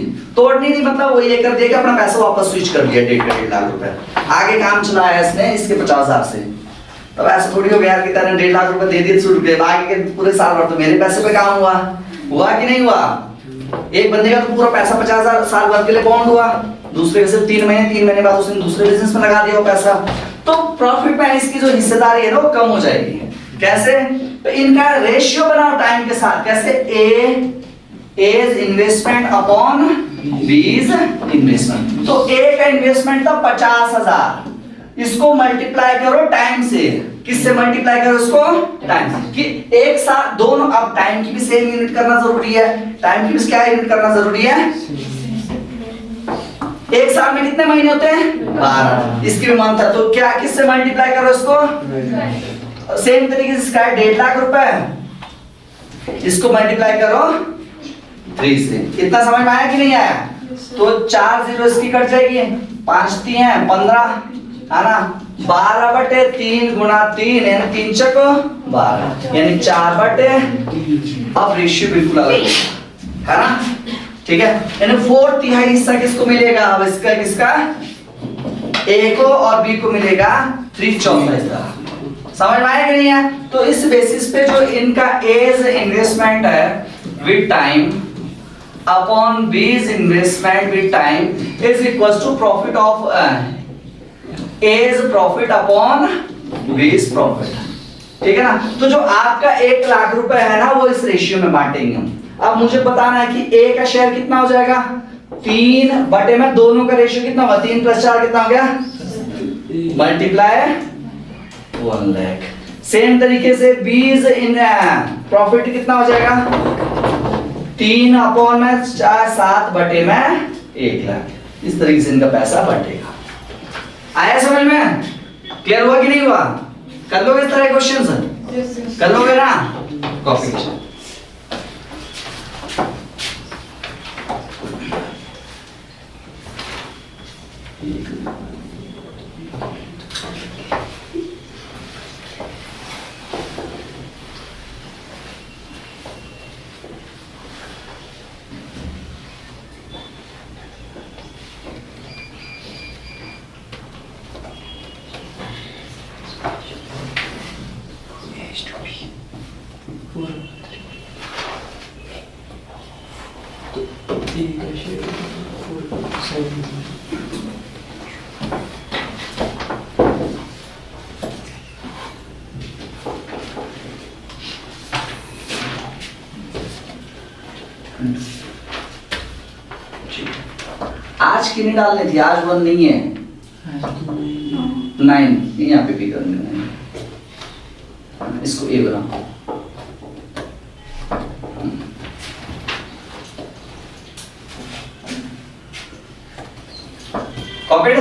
Speaker 1: थी, मतलब वो ये कर दिया कि अपना पैसा वापस स्विच कर दिया 1.5 लाख रुपए, आगे काम चलाया इसने इसके 50,000 से। तब ऐसा थोड़ी हो गया कि तेरे 1.5 लाख रुपए दे दिए, छूट गए, आगे के पूरे साल भर तो मेरे पैसे पे काम हुआ कि नहीं हुआ? एक बंदे का तो पूरा पैसा 50,000 साल भर के लिए बॉन्ड हुआ, दूसरे का सिर्फ 3 महीने बाद उसने दूसरे बिजनेस में लगा दिया वो पैसा। तो प्रॉफिट में इसकी जो हिस्सेदारी है ना वो कम हो जाएगी। कैसे? तो इनका रेशियो बनाओ टाइम के साथ, कैसे? ए is investment upon B's investment. तो ए का इन्वेस्टमेंट था 50,000, इसको मल्टीप्लाई करो टाइम से। किससे मल्टीप्लाई करो इसको? टाइम से। कि एक साथ दोनों, अब टाइम की भी सेम यूनिट करना जरूरी है, टाइम की भी क्या यूनिट करना जरूरी है? एक साल में कितने महीने होते हैं? 12। इसकी भी मंथ है, तो क्या किससे मल्टीप्लाई करो इसको? सेम तरीके से इसका 1.5 लाख रुपए, इसको मल्टीप्लाई करो 3 से। इतना समझ में आया कि नहीं आया? तो 4 जीरो इसकी कट जाएगी, 5 3 है 15, है ना। 12/3 गुणा 3 यानी 3 चक 12 यानी 4/, अब रेशियो बिल्कुल अलग है ना, ठीक है। यानी 4/3 हिस्सा किसको मिलेगा? अब इसका किसका? ए को, और बी को मिलेगा 3/4 हिस्सा। समझ में आया कि नहीं है? तो इस बेसिस पे जो इनका एज इन्वेस्टमेंट है with time upon B's investment with time is equals to profit of A's profit upon B's profit, ठीक है ना। तो जो आपका 1 लाख रुपए है ना वो इस रेशियो में बांटेंगे हम। अब मुझे बताना है कि ए का शेयर कितना हो जाएगा? 3 बटे में दोनों का रेशियो कितना होगा? 3 + 4 कितना हो गया? मल्टीप्लाई 1 लाख। सेम तरीके से बीज इन प्रॉफिट कितना हो जाएगा? 3 अपॉन में 4 7 बटे में 1 लाख। इस तरीके से इनका पैसा बटेगा। आया समझ में? क्लियर हुआ कि नहीं हुआ? कर लोगे इस तरह के क्वेश्चंस? कर लोगे ना? कॉपी आज की नहीं डालनी थी, आज 1 नहीं है, 9 यहाँ पे भी करने है। इसको ए बना। कॉपीड?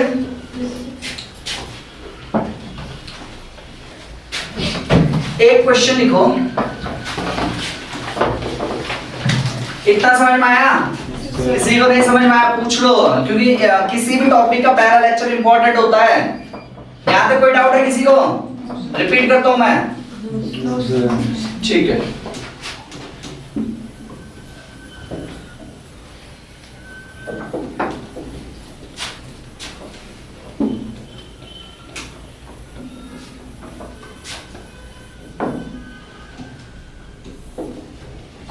Speaker 1: एक क्वेश्चन लिखो, इतना समझ में आया? किसी को नहीं समझ में आया पूछ लो, क्योंकि किसी भी टॉपिक का पहला लेक्चर इंपॉर्टेंट होता है। यहाँ पे कोई डाउट है किसी को? रिपीट करता हूं मैं, ठीक है।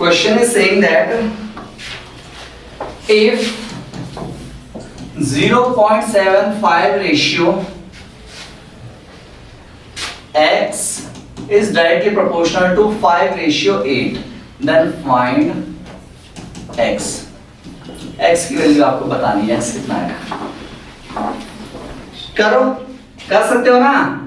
Speaker 1: Question is saying that if 0.75 ratio x is directly proportional to 5:8, then find x. x की वैल्यू आपको बतानी है, x कितना है। करो, कर सकते हो ना?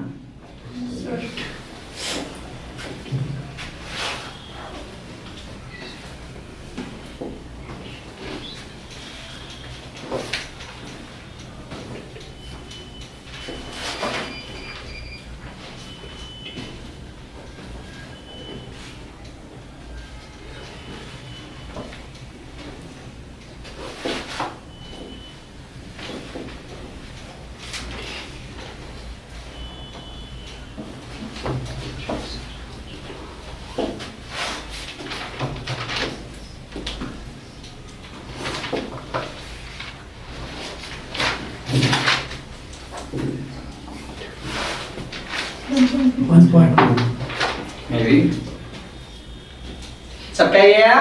Speaker 1: सबका ये आया?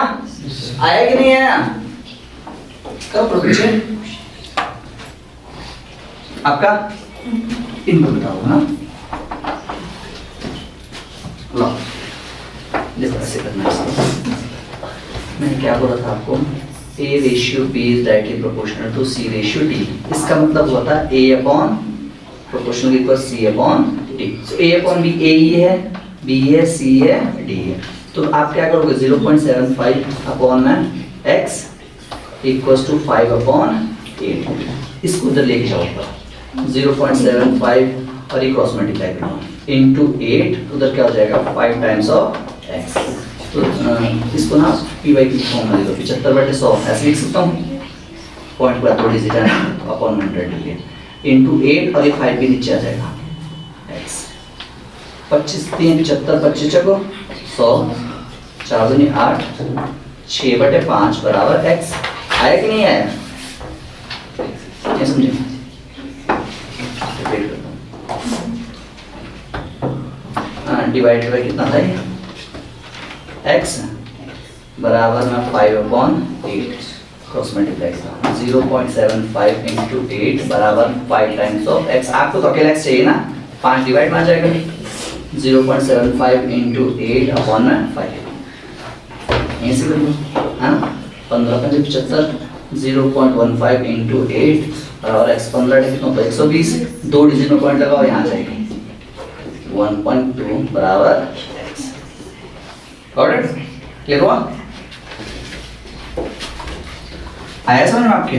Speaker 1: आया कि नहीं आया? कब बच्चे आपका इनको बताओ ना। लो देखो ऐसे करना है। मैंने क्या बोला था आपको? A ratio B is directly proportional to C ratio D। इसका मतलब हुआ था A upon proportional equal C upon D। So A upon B A ही है, B है, C है, D है। तो आप क्या करोगे? 0.75 upon x equals to 5 upon 8। इसको उधर लेके जाओ ऊपर। 0.75 और ये क्रॉस मल्टीप्लाई करो इनटू 8, उधर क्या हो जाएगा? 5 टाइम्स ऑफ x। तो इसको ना p बाई q फॉर्म में लिखो, 75/100 ऐसे लिख सकता हूँ। पॉइंट पर थोड़ी सी जाना अपॉन 100 लिखे इनटू 8 और ये 5 भी नीचे आ जाएगा x। 25 3 75 25 चको 100 4 दूनी 8 6/5 बराबर x। आया कि नहीं आया? ये समझे? रिपीट करता हूँ। डिवाइडेड बाय कितना था ये? x बराबर में 5 अपॉन 8 क्रॉस मल्टीप्लाई का 0.75 इंटू 8 बराबर 5 टाइम्स ऑफ x। आपको तो अकेला x चाहिए ना, 5 डिवाइड में आ जाएगा। 0.75 इंटू 8 अपॉन में 5 ऐसे कर लो, हाँ 15 5 75 0.15 इंटू 8 और x 15 कितना होता है? 120। 2 डिजिट में पॉइंट लगाओ, यहाँ जाएगी 1.2 बराबर x। Got it? क्लियर हुआ? आया समझ में आपके?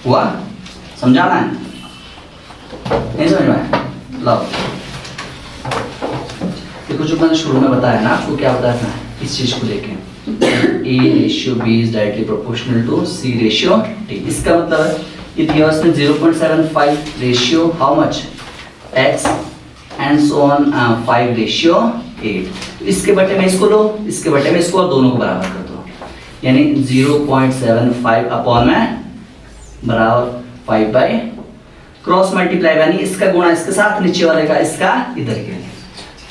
Speaker 1: हुआ? समझाना है? नहीं समझ में आया? लो देखो जो मैंने शुरू में बताया ना आपको, क्या बताया था इस चीज को लेके? A ratio B is directly proportional to C ratio D। इसका मतलब है ये दिया उसने 0.75 ratio how much x and so on 5 ratio 8। तो इसके बटे में इसको लो, इसके बटे में इसको, और दोनों को बराबर कर दो, यानी 0.75 अपॉन में बराबर 5 बाई क्रॉस मल्टीप्लाई, यानी इसका गुणा इसके साथ, नीचे वाले का इसका इधर के लिए।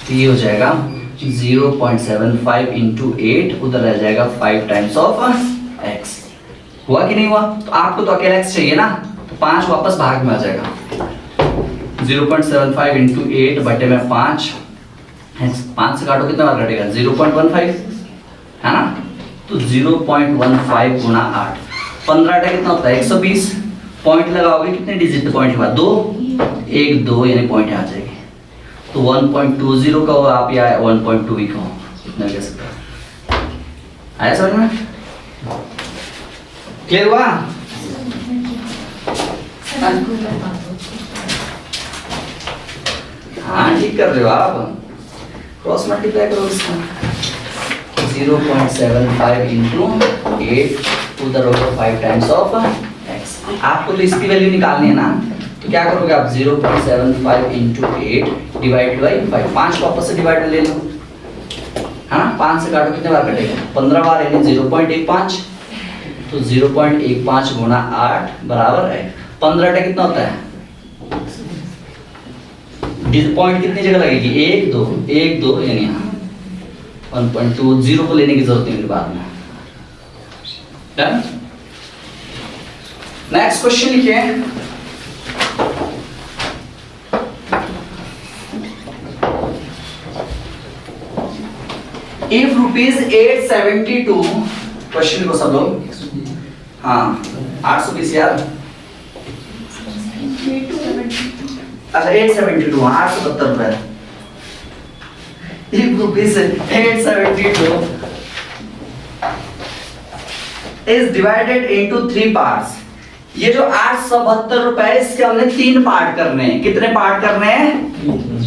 Speaker 1: तो ये हो जाएगा 0.75 इंटू 8, उधर रह जाएगा 5 टाइम्स ऑफ x। हुआ कि नहीं हुआ? तो आपको तो अकेला x चाहिए ना, तो 5 वापस भाग में आ जाएगा। 0.75 इंटू 8 बटे में 5 से काटो कितना बार कटेगा? 0.15 है ना। तो 0.15 गुना 8 15 का कितना होता है? 120। पॉइंट लगाओगे कितने डिजिट पॉइंट के बाद? 2 1 2 यानी पॉइंट आ जाएगी। तो 1.20 कहो आप या 1.2 ही कहो, इतना कह सकते हैं। आया समझ में? क्लियर हुआ? हाँ ठीक कर रहे हो आप। क्रॉस मल्टीप्लाई करो इसका। 0.75 इंटू 8 उधर होगा 5 टाइम्स ऑफ x। आपको तो इसकी वैल्यू निकालनी है ना, तो क्या करोगे आप? 0.75 इंटू 8 डिवाइड बाई 5। 5 वापस से डिवाइड ले लो, हाँ 5 से काटो कितने बार कटेगा? 15 बार, यानी 0.15। तो 0.15 गुना 8 बराबर है 15 का कितना होता है? पॉइंट कितनी जगह लगेगी? 1 2 1 2, यानी यहाँ 1.2 0 को लेने की जरूरत नहीं बाद में। डन? नेक्स्ट क्वेश्चन लिखिए। If rupees 872, क्वेश्चन को सब लोग, हाँ 820 यार, अच्छा 872, 872 रुपए। If rupees 872 is divided into 3 parts। ये जो 872 रुपए है, इसके हमने 3 पार्ट करने हैं। कितने पार्ट करने हैं?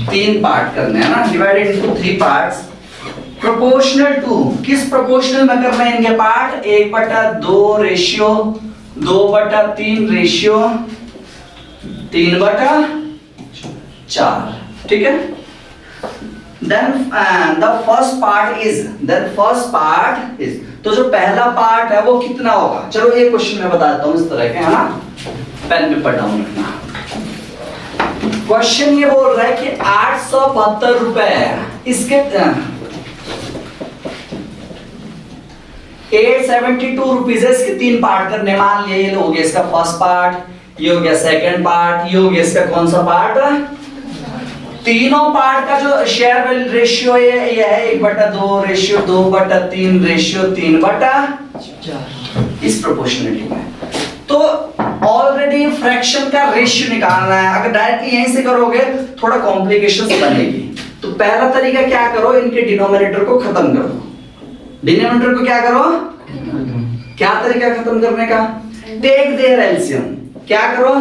Speaker 1: 3 पार्ट करने हैं ना। Divided into 3 parts proportional to, किस प्रोपोर्शनल में करना है इनके पार्ट? 1/2 ratio 2/3 ratio 3/4। ठीक है। Then the first part is, तो जो पहला पार्ट है वो कितना होगा? चलो एक क्वेश्चन मैं बता देता हूँ इस तरह के, है ना, पेन पे पढ़ा हूँ रखना। क्वेश्चन ये बोल रहा है कि 872 रुपए इसके 872 रुपीज है। इसके 3 पार्ट करने, मान लिया ये हो गया इसका फर्स्ट पार्ट, ये हो गया सेकंड पार्ट, ये हो गया इसका कौन सा पार्ट। तीनों पार्ट का जो शेयर रेशियो है ये है 1/2 रेशियो 2/3 रेशियो 3/4 इस प्रोपोर्शनलिटी में। तो ऑलरेडी फ्रैक्शन का रेशियो निकालना है। अगर डायरेक्टली यहीं से करोगे थोड़ा कॉम्प्लिकेशंस बनेगी। तो पहला तरीका क्या करो, इनके डिनोमिनेटर को खत्म कर दो। डिनोमिनेटर को क्या करो, क्या तरीका खत्म करने का, टेक देयर एलसीएम। क्या करो,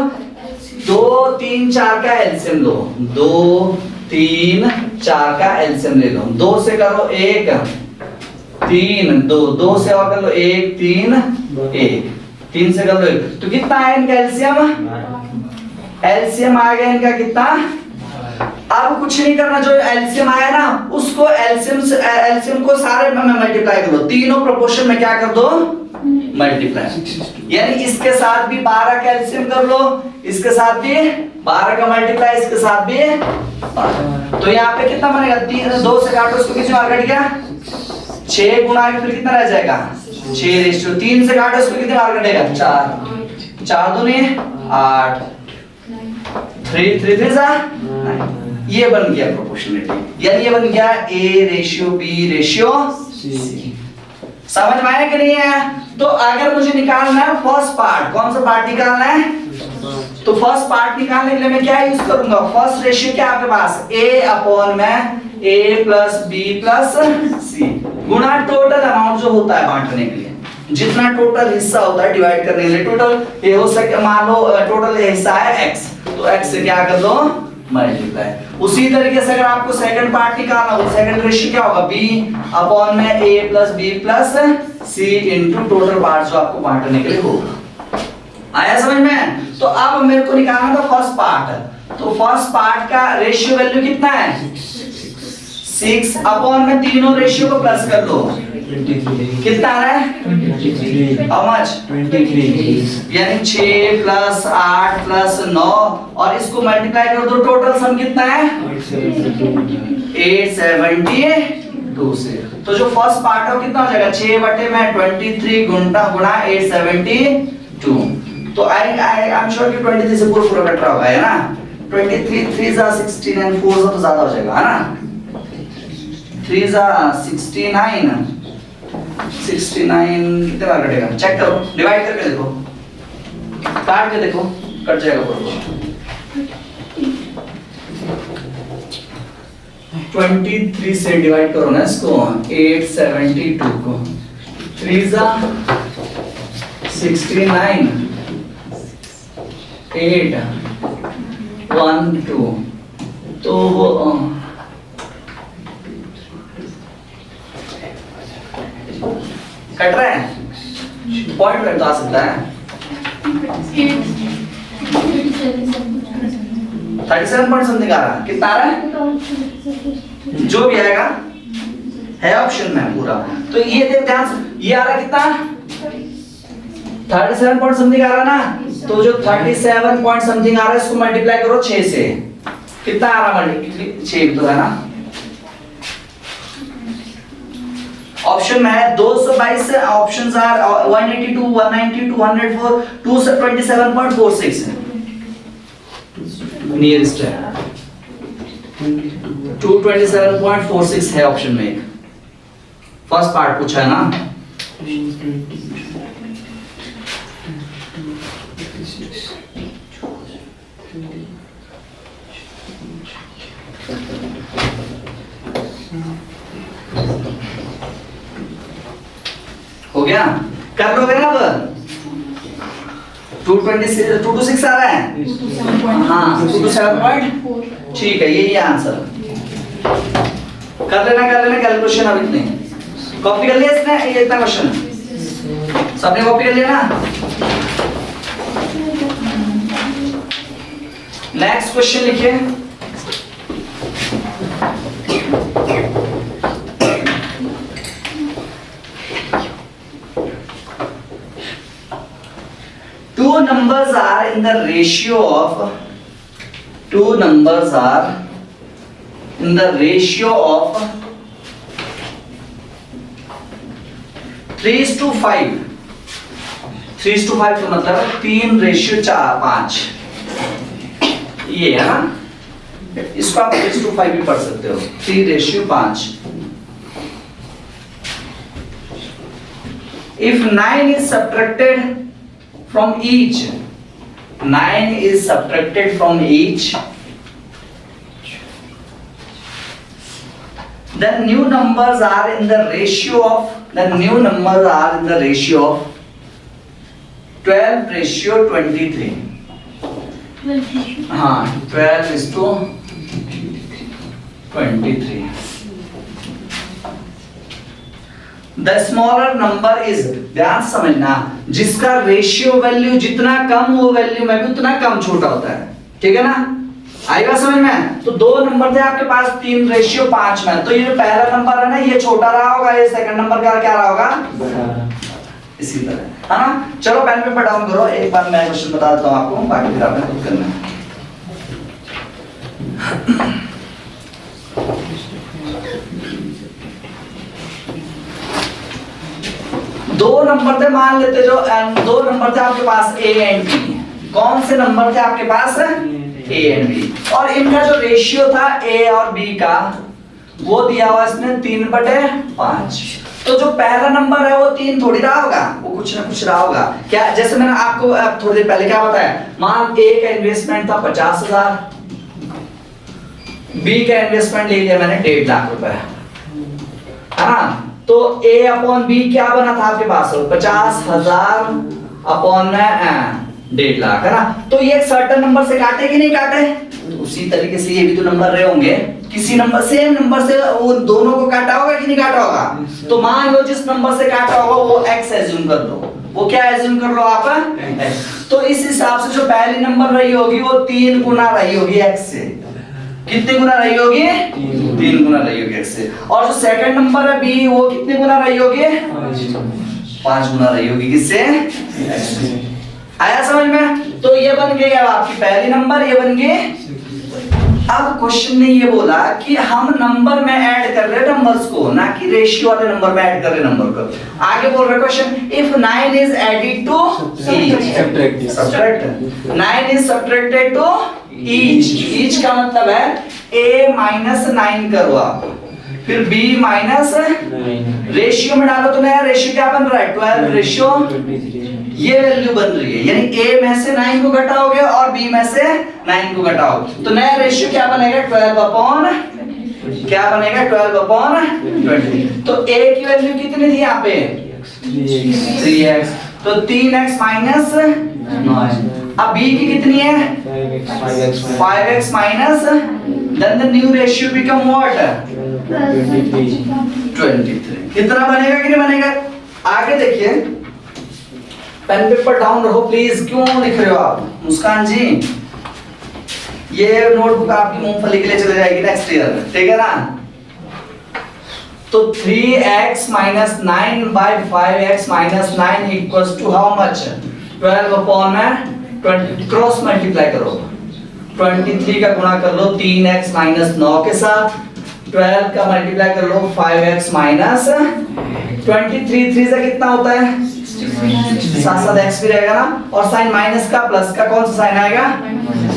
Speaker 1: 2 3 4 का एलसीएम लो, 2 3 4 का एलसीएम ले लो। 2 से करो 1 3 2, 2 से और कर लो 1 3 1, 3 से कर लो 1। तो कितना है इनका एलसीएम, एलसीएम आ गया इनका कितना। अब कुछ नहीं करना, जो एलसीएम आया ना उसको एलसीएम को सारे में मल्टीप्लाई कर दो, तीनों प्रोपोर्शन में क्या कर दो मल्टीप्लाई। यानी इसके साथ भी 12 का एलसीएम कर लो, इसके साथ भी 12 का मल्टीप्लाई, इसके साथ भी 12। तो यहाँ पे कितना बनेगा, 3 2 से काटो उसको, कितनी बार कट गया 6 गुना फिर कितना रह जाएगा 6 रेशियो 3 से काटो उसको, कितने बार कटेगा 4 4 दूनी 8 3 3 3 जा 9। ये बन गया प्रोपोर्शनलिटी, यानी ये बन गया A ratio B ratio C। समझ में आया कि नहीं है। तो अगर मुझे निकालना है फर्स्ट पार्ट, कौन सा पार्ट निकालना है, तो फर्स्ट पार्ट निकालने के लिए मैं क्या यूज करूंगा, फर्स्ट रेशियो क्या आपके पास A plus B plus C गुणा टोटल अमाउंट जो होता है बांटने के लिए, जितना टोटल हिस्सा होता है डिवाइड करने के लिए। टोटल ये हो सके, मान लो टोटल हिस्सा है x, तो x से क्या कर दो मल्टीप्लाई। उसी तरीके से अगर आपको सेकंड पार्ट निकालना हो, सेकंड रेशियो क्या होगा B/A plus B plus C into total part जो आपको बांटने के लिए होगा। आया समझ में। तो अब मेरे को निकालना था फर्स्ट पार्ट, तो फर्स्ट पार्ट का रेशियो वैल्यू कितना है 6 अपॉन में तीनों रेशियो को प्लस कर दो, कितना आ रहा है हाउ मच 23, यानी 6 प्लस 8 प्लस 9 और इसको मल्टीप्लाई कर दो, टोटल सम कितना है 872 से। तो जो फर्स्ट पार्ट है वो कितना हो जाएगा 6/23 गुणा 872। तो आई एम श्योर कि 23 से पूरा कट रहा होगा, है ना। 23 3 जा 16 एंड 4 जा तो ज्यादा हो जाएगा, है ना। 3 जा 69 कितने बार कटेगा चेक करो, डिवाइड करके देखो, काट के देखो, कट जाएगा पूरा। 23 से डिवाइड करो ना इसको, 872 को, 3 जा 69 8 1 2, तो वो कट रहा है, पॉइंट कट आ सकता है 37 पॉइंट समथिंग आ रहा है, कितना आ रहा है जो भी आएगा है ऑप्शन में पूरा। तो ये देख ध्यान से, ये आ रहा है कितना 37 पॉइंट समथिंग आ रहा ना, तो जो 37 पॉइंट समथिंग आ रहा है इसको मल्टीप्लाई करो 6 से, कितना आ रहा मल्टीप्लाई 6 तो है ना। ऑप्शन में है 222 से, ऑप्शंस आर 182 190 204 227.46 नियरेस्ट है 227.46 है ऑप्शन में। एक फर्स्ट पार्ट पूछा है ना। हो गया, कर लोगे ना अब। 226 आ रहा है, हाँ 227 ठीक है, यही आंसर। कर लेना कैलकुलेशन। अब इतने कॉपी कर लिया इसने, ये इतना क्वेश्चन सबने कॉपी कर लिया ना। नेक्स्ट क्वेश्चन लिखिए। Two numbers are in the ratio of 3 3:5, 3:5 का मतलब 3:5, ये है ना, इसको आप 3:5 भी पढ़ सकते हो, 3:5. If 9 is subtracted from each, 9 is subtracted from each, then new numbers are in the ratio of, the new numbers are in the ratio of 12:23. हाँ, 12:23. The smaller number is, ध्यान से समझना, जिसका रेशियो वैल्यू जितना कम वो value में भी उतना कम छोटा होता है, ठीक है ना? आई बात समझ में? तो दो नंबर थे आपके पास 3:5 में, तो ये जो पहला नंबर है ना ये छोटा रहा होगा, ये सेकंड नंबर का क्या रहा होगा? इसी तरह, है ना? चलो पेन पेपर डाउन करो, एक बार मैं क्वेश्चन बता देता हूँ आपको, बाकी फिर आपने खुद करना है. दो नंबर थे, मान लेते जो दो नंबर थे आपके पास A एंड B. कौन से नंबर थे आपके पास? A and B. और इनका जो रेशियो था A और B का वो दिया हुआ इसने 3/5. तो जो पहला नंबर है वो 3 थोड़ी रहा होगा, वो कुछ ना कुछ रहा होगा. क्या, जैसे मैंने आपको थोड़ी देर पहले क्या बताया, मान A का इन्वेस्टमेंट था 50,000, B का इन्वेस्टमेंट ले लिया मैंने 1.5 लाख रुपए, है ना? तो A अपॉन B क्या बना था आपके पास? 50,000 अपॉन 1.5 लाख, है ना? तो ये एक सर्टेन नंबर से काटे कि नहीं काटे? तो उसी तरीके से ये भी तो नंबर रहे होंगे, किसी नंबर, सेम नंबर से वो दोनों को काटा होगा कि नहीं काटा होगा? तो मान लो जिस नंबर से काटा होगा वो x एज्यूम कर लो, वो क्या एज्यूम कर लो आप? x. तो इस हिसाब से जो पहली नंबर रही होगी वो 3 गुना रही होगी x से. कितने गुना रही होगी? 3 गुना रही होगी x से. और जो सेकंड नंबर है B वो कितने गुना रही होगी? 5 गुना रही होगी, किससे? x से. आया समझ में? तो ये बन गई अब आपकी पहली नंबर, ये बन गई. अब क्वेश्चन ने ये बोला कि हम नंबर में ऐड कर रहे हैं नंबर्स को, ना कि रेशियो वाले नंबर में ऐड कर रहे हैं नंबर को. आगे बोल रहा question, if 9 is added to each, subtract, 9 is subtracted to each. each का मतलब है A minus 9 करो आप, फिर B minus रेशियो में डालो तो नया रेशियो क्या बन रहा है? 12:23. ये वैल्यू बन रही है, यानी A में से 9 को घटाओगे और B में से 9 को घटाओगे तो नया रेशियो क्या बनेगा? 12/20. तो A की वैल्यू कितनी थी यहाँ पे? 3x. तो 3x minus 9. अब B की कितनी है? 5x minus, then the new ratio become what? 23. कितना बनेगा कि नहीं बनेगा? आगे देखिए, पेन पेपर डाउन रहो प्लीज. क्यों लिख रहे हो आप मुस्कान जी? ये नोटबुक आपकी मूंगफली के लिए चले जाएगी नेक्स्ट ईयर, ठीक है ना? तो 3x minus 9 by 5x minus 9 equals to how much? 12/20. Cross multiply करो, 23 का गुणा कर लो 3x minus 9 के साथ, 12 का मल्टीप्लाई कर लो 5x minus 23. 3 से कितना होता है? साथ साथ x भी रहेगा ना, और साइन माइनस का प्लस का कौन सा साइन आएगा?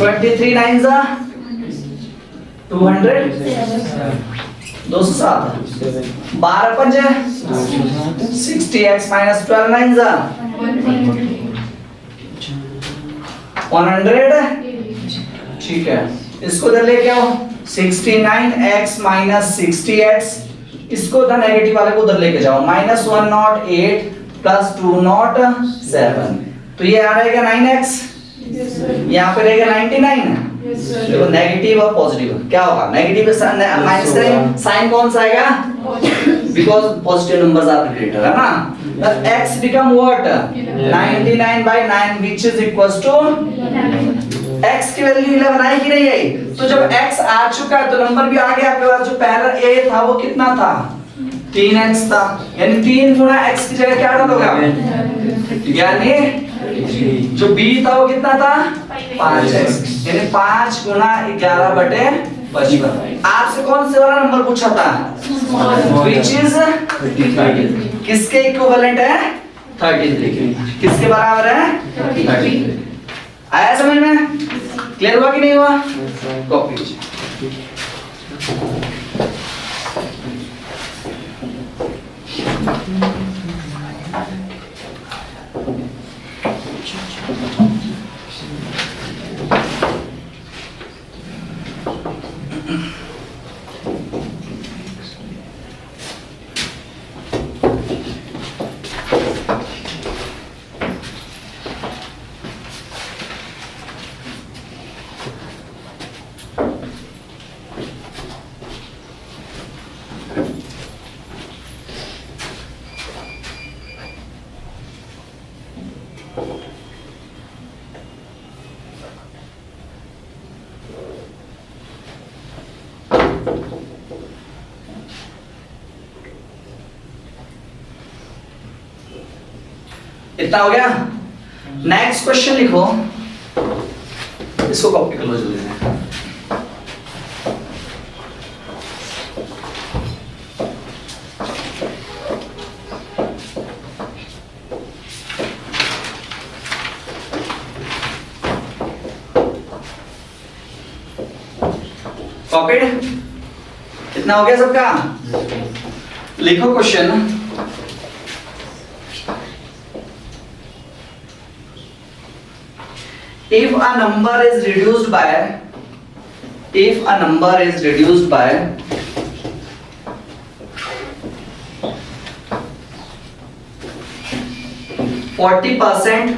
Speaker 1: 23 9 जा 200, 207, 12 5 60x minus 12 9 जा 100. ठीक है, इसको इधर लेके आओ. 69x minus 60x, इसको उधर नेगेटिव वाले को उधर लेके जाओ. -108 plus 207. तो ये आ रहेगा 9x, यहाँ पे रहेगा 99. देखो नेगेटिव और पॉजिटिव क्या होगा? नेगेटिव माइनस करेंगे, साइन कौन सा आएगा? Because positive numbers are greater, है ना? x become what? 99/9 which is equals to x की वैल्यू 11 आई कि नहीं आई? तो जब x आ चुका है तो नंबर भी आ गया आपके पास. जो पहला a था वो कितना था? 3x था, यानी 3 गुना x की जगह क्या डालोगे आप? यानी जो b था वो कितना था? 5x, यानी 5 गुना 11/5. 55। आपसे कौन से वाला नंबर पूछा था? विच इज किसके इक्विवेलेंट है? 33। किसके बराबर है? 33। आया समझ में? क्लियर हुआ कि नहीं हुआ? कॉपी कीजिए। इतना हो गया? नेक्स्ट क्वेश्चन लिखो, इसको कॉपी कर लो जल्दी से। कॉपीड? इतना हो गया सबका? लिखो question. If a number is reduced by 40%,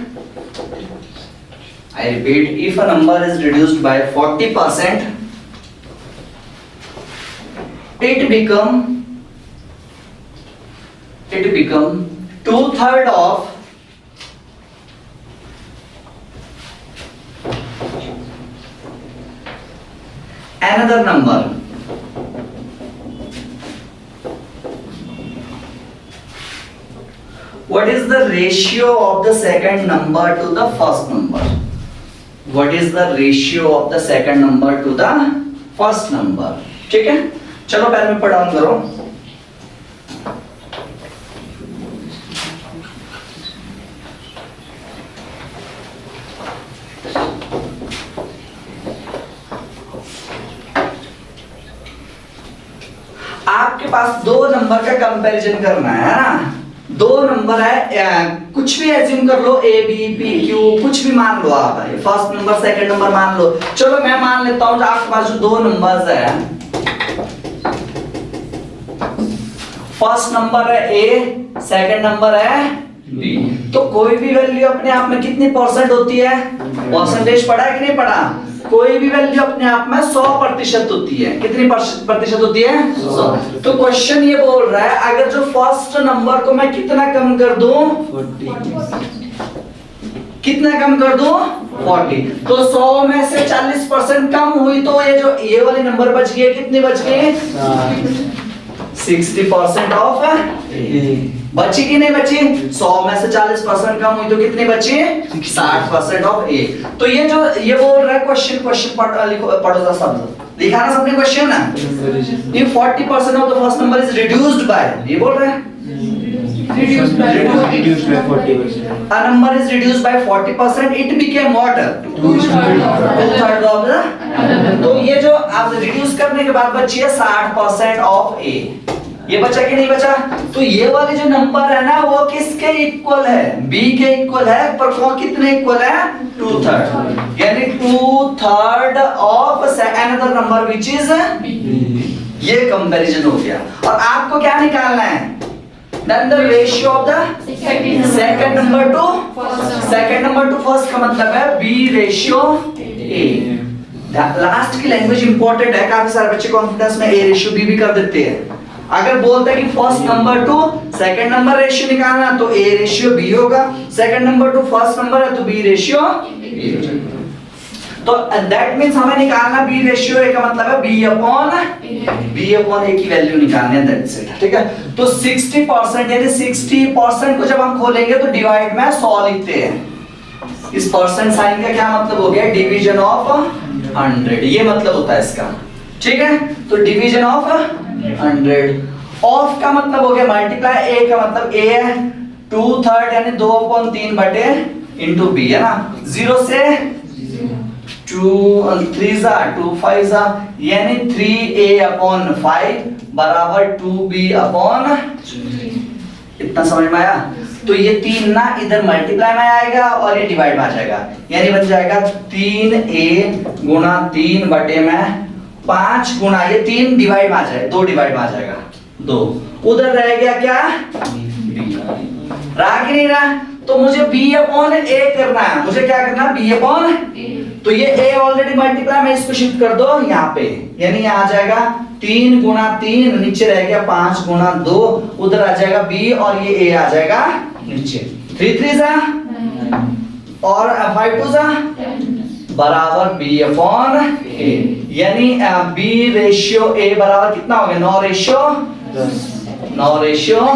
Speaker 1: I repeat, if a number is reduced by 40%, it become 2/3 of another number. What is the ratio of the second number to the first number? What is the ratio of the second number to the first number? ठीक है, चलो पहले में पढ़ down करो। आपके पास दो number का कंपैरिजन करना है ना? दो नंबर है, कुछ भी एज्यूम कर लो, ए बी पी क्यू, कुछ भी मान लो आप, फर्स्ट नंबर सेकंड नंबर मान लो। चलो मैं मान लेता हूं आपके पास जो दो नंबर्स है, फर्स्ट नंबर है ए, सेकंड नंबर है बी, तो कोई भी वैल्यू अपने आप में कितनी परसेंट होती है? परसेंटेज पढ़ा है कि नहीं पढ़ा? कोई भी वैल्यू अपने आप में 100% होती है। कितनी प्रतिशत होती है? 100। तो क्वेश्चन ये बोल रहा है, अगर जो फर्स्ट नंबर को मैं कितना कम कर दूं? 40। कितना कम कर दूं? 40। तो 100 में से 40% कम हुई तो ये जो ये वाली नंबर बच गई, कितनी बच गई? 60% ऑफ बची कि नहीं बची? 100 में से 40% कम हुई तो कितनी बची? 60% ऑफ ए। तो ये जो ये बोल रहा है क्वेश्चन पढ़ो जरा सब, लिखा ना सबने क्वेश्चन ना? ये 40% of the first number is reduced by, ये बोल रहा है
Speaker 8: reduced by 40%.
Speaker 1: A number is reduced by 40%, it became what? 2/3 of the, तो ये जो आप रिड्यूस करने के बाद बची है 60% ऑफ ए, ये बचा कि नहीं बचा? तो ये वाली जो नंबर है ना वो किसके इक्वल है? बी के इक्वल है, पर कौन कितने इक्वल है? 2/3, यानी 2/3 of another number which is B. ये कंपैरिजन हो गया। और आपको क्या निकालना है? Then the ratio of the second number to first का मतलब है B ratio A। लास्ट की लैंग्वेज इंपॉर्टेंट है, काफी सारे बच्चे कॉन्फिडेंस में A ratio B भी कर देते हैं। अगर बोलते हैं कि first number two second number ratio निकालना तो A रेशियो B होगा, second number two first number है तो B रेशियो A हो जाएगा। तो दैट मींस हमें निकालना B रेशियो A का मतलब है B अपॉन A की वैल्यू निकालनी है, दैट्स इट। ठीक है, तो 60% यानी 60% को जब हम खोलेंगे तो डिवाइड में 100 लिखते हैं। इस परसेंट साइन का क्या मतलब हो गया? डिवीजन ऑफ 100, ये मतलब होता है इसका। ठीक है, तो डिवीजन ऑफ 100। ऑफ का मतलब हो गया मल्टीप्लाई, ए का मतलब ए है 2/3 यानी 2/3 बटे इंटू बी है ना। 0 से 2 3 2 5 यानी 3a/5 बराबर 2b/, इतना समझ में आया। तो ये 3 ना इधर मल्टीप्लाई में आएगा और ये डिवाइड में आ जाएगा, यानी बन जाएगा 3a गुणा 3 बटे में 5 गुणा ये 3 डिवाइड में आ जाएगा, 2 डिवाइड में आ जाएगा 2, उधर रह गया क्या b, रहा कि नहीं रहा। तो मुझे b/a करना है, मुझे क्या करना है b/a। तो ये a ऑलरेडी मल्टीप्लाई में इसको शिफ्ट कर दो यहाँ पे, यानी यहाँ आ जाएगा 3 गुणा 3, नीचे रह गया 5 गुणा 2, उधर आ जाएगा b और ये a आ जाएगा नीचे। 3 3 और 5 2 बराबर b/a, यानी b रेशियो a बराबर कितना हो गया 9/10, 9/10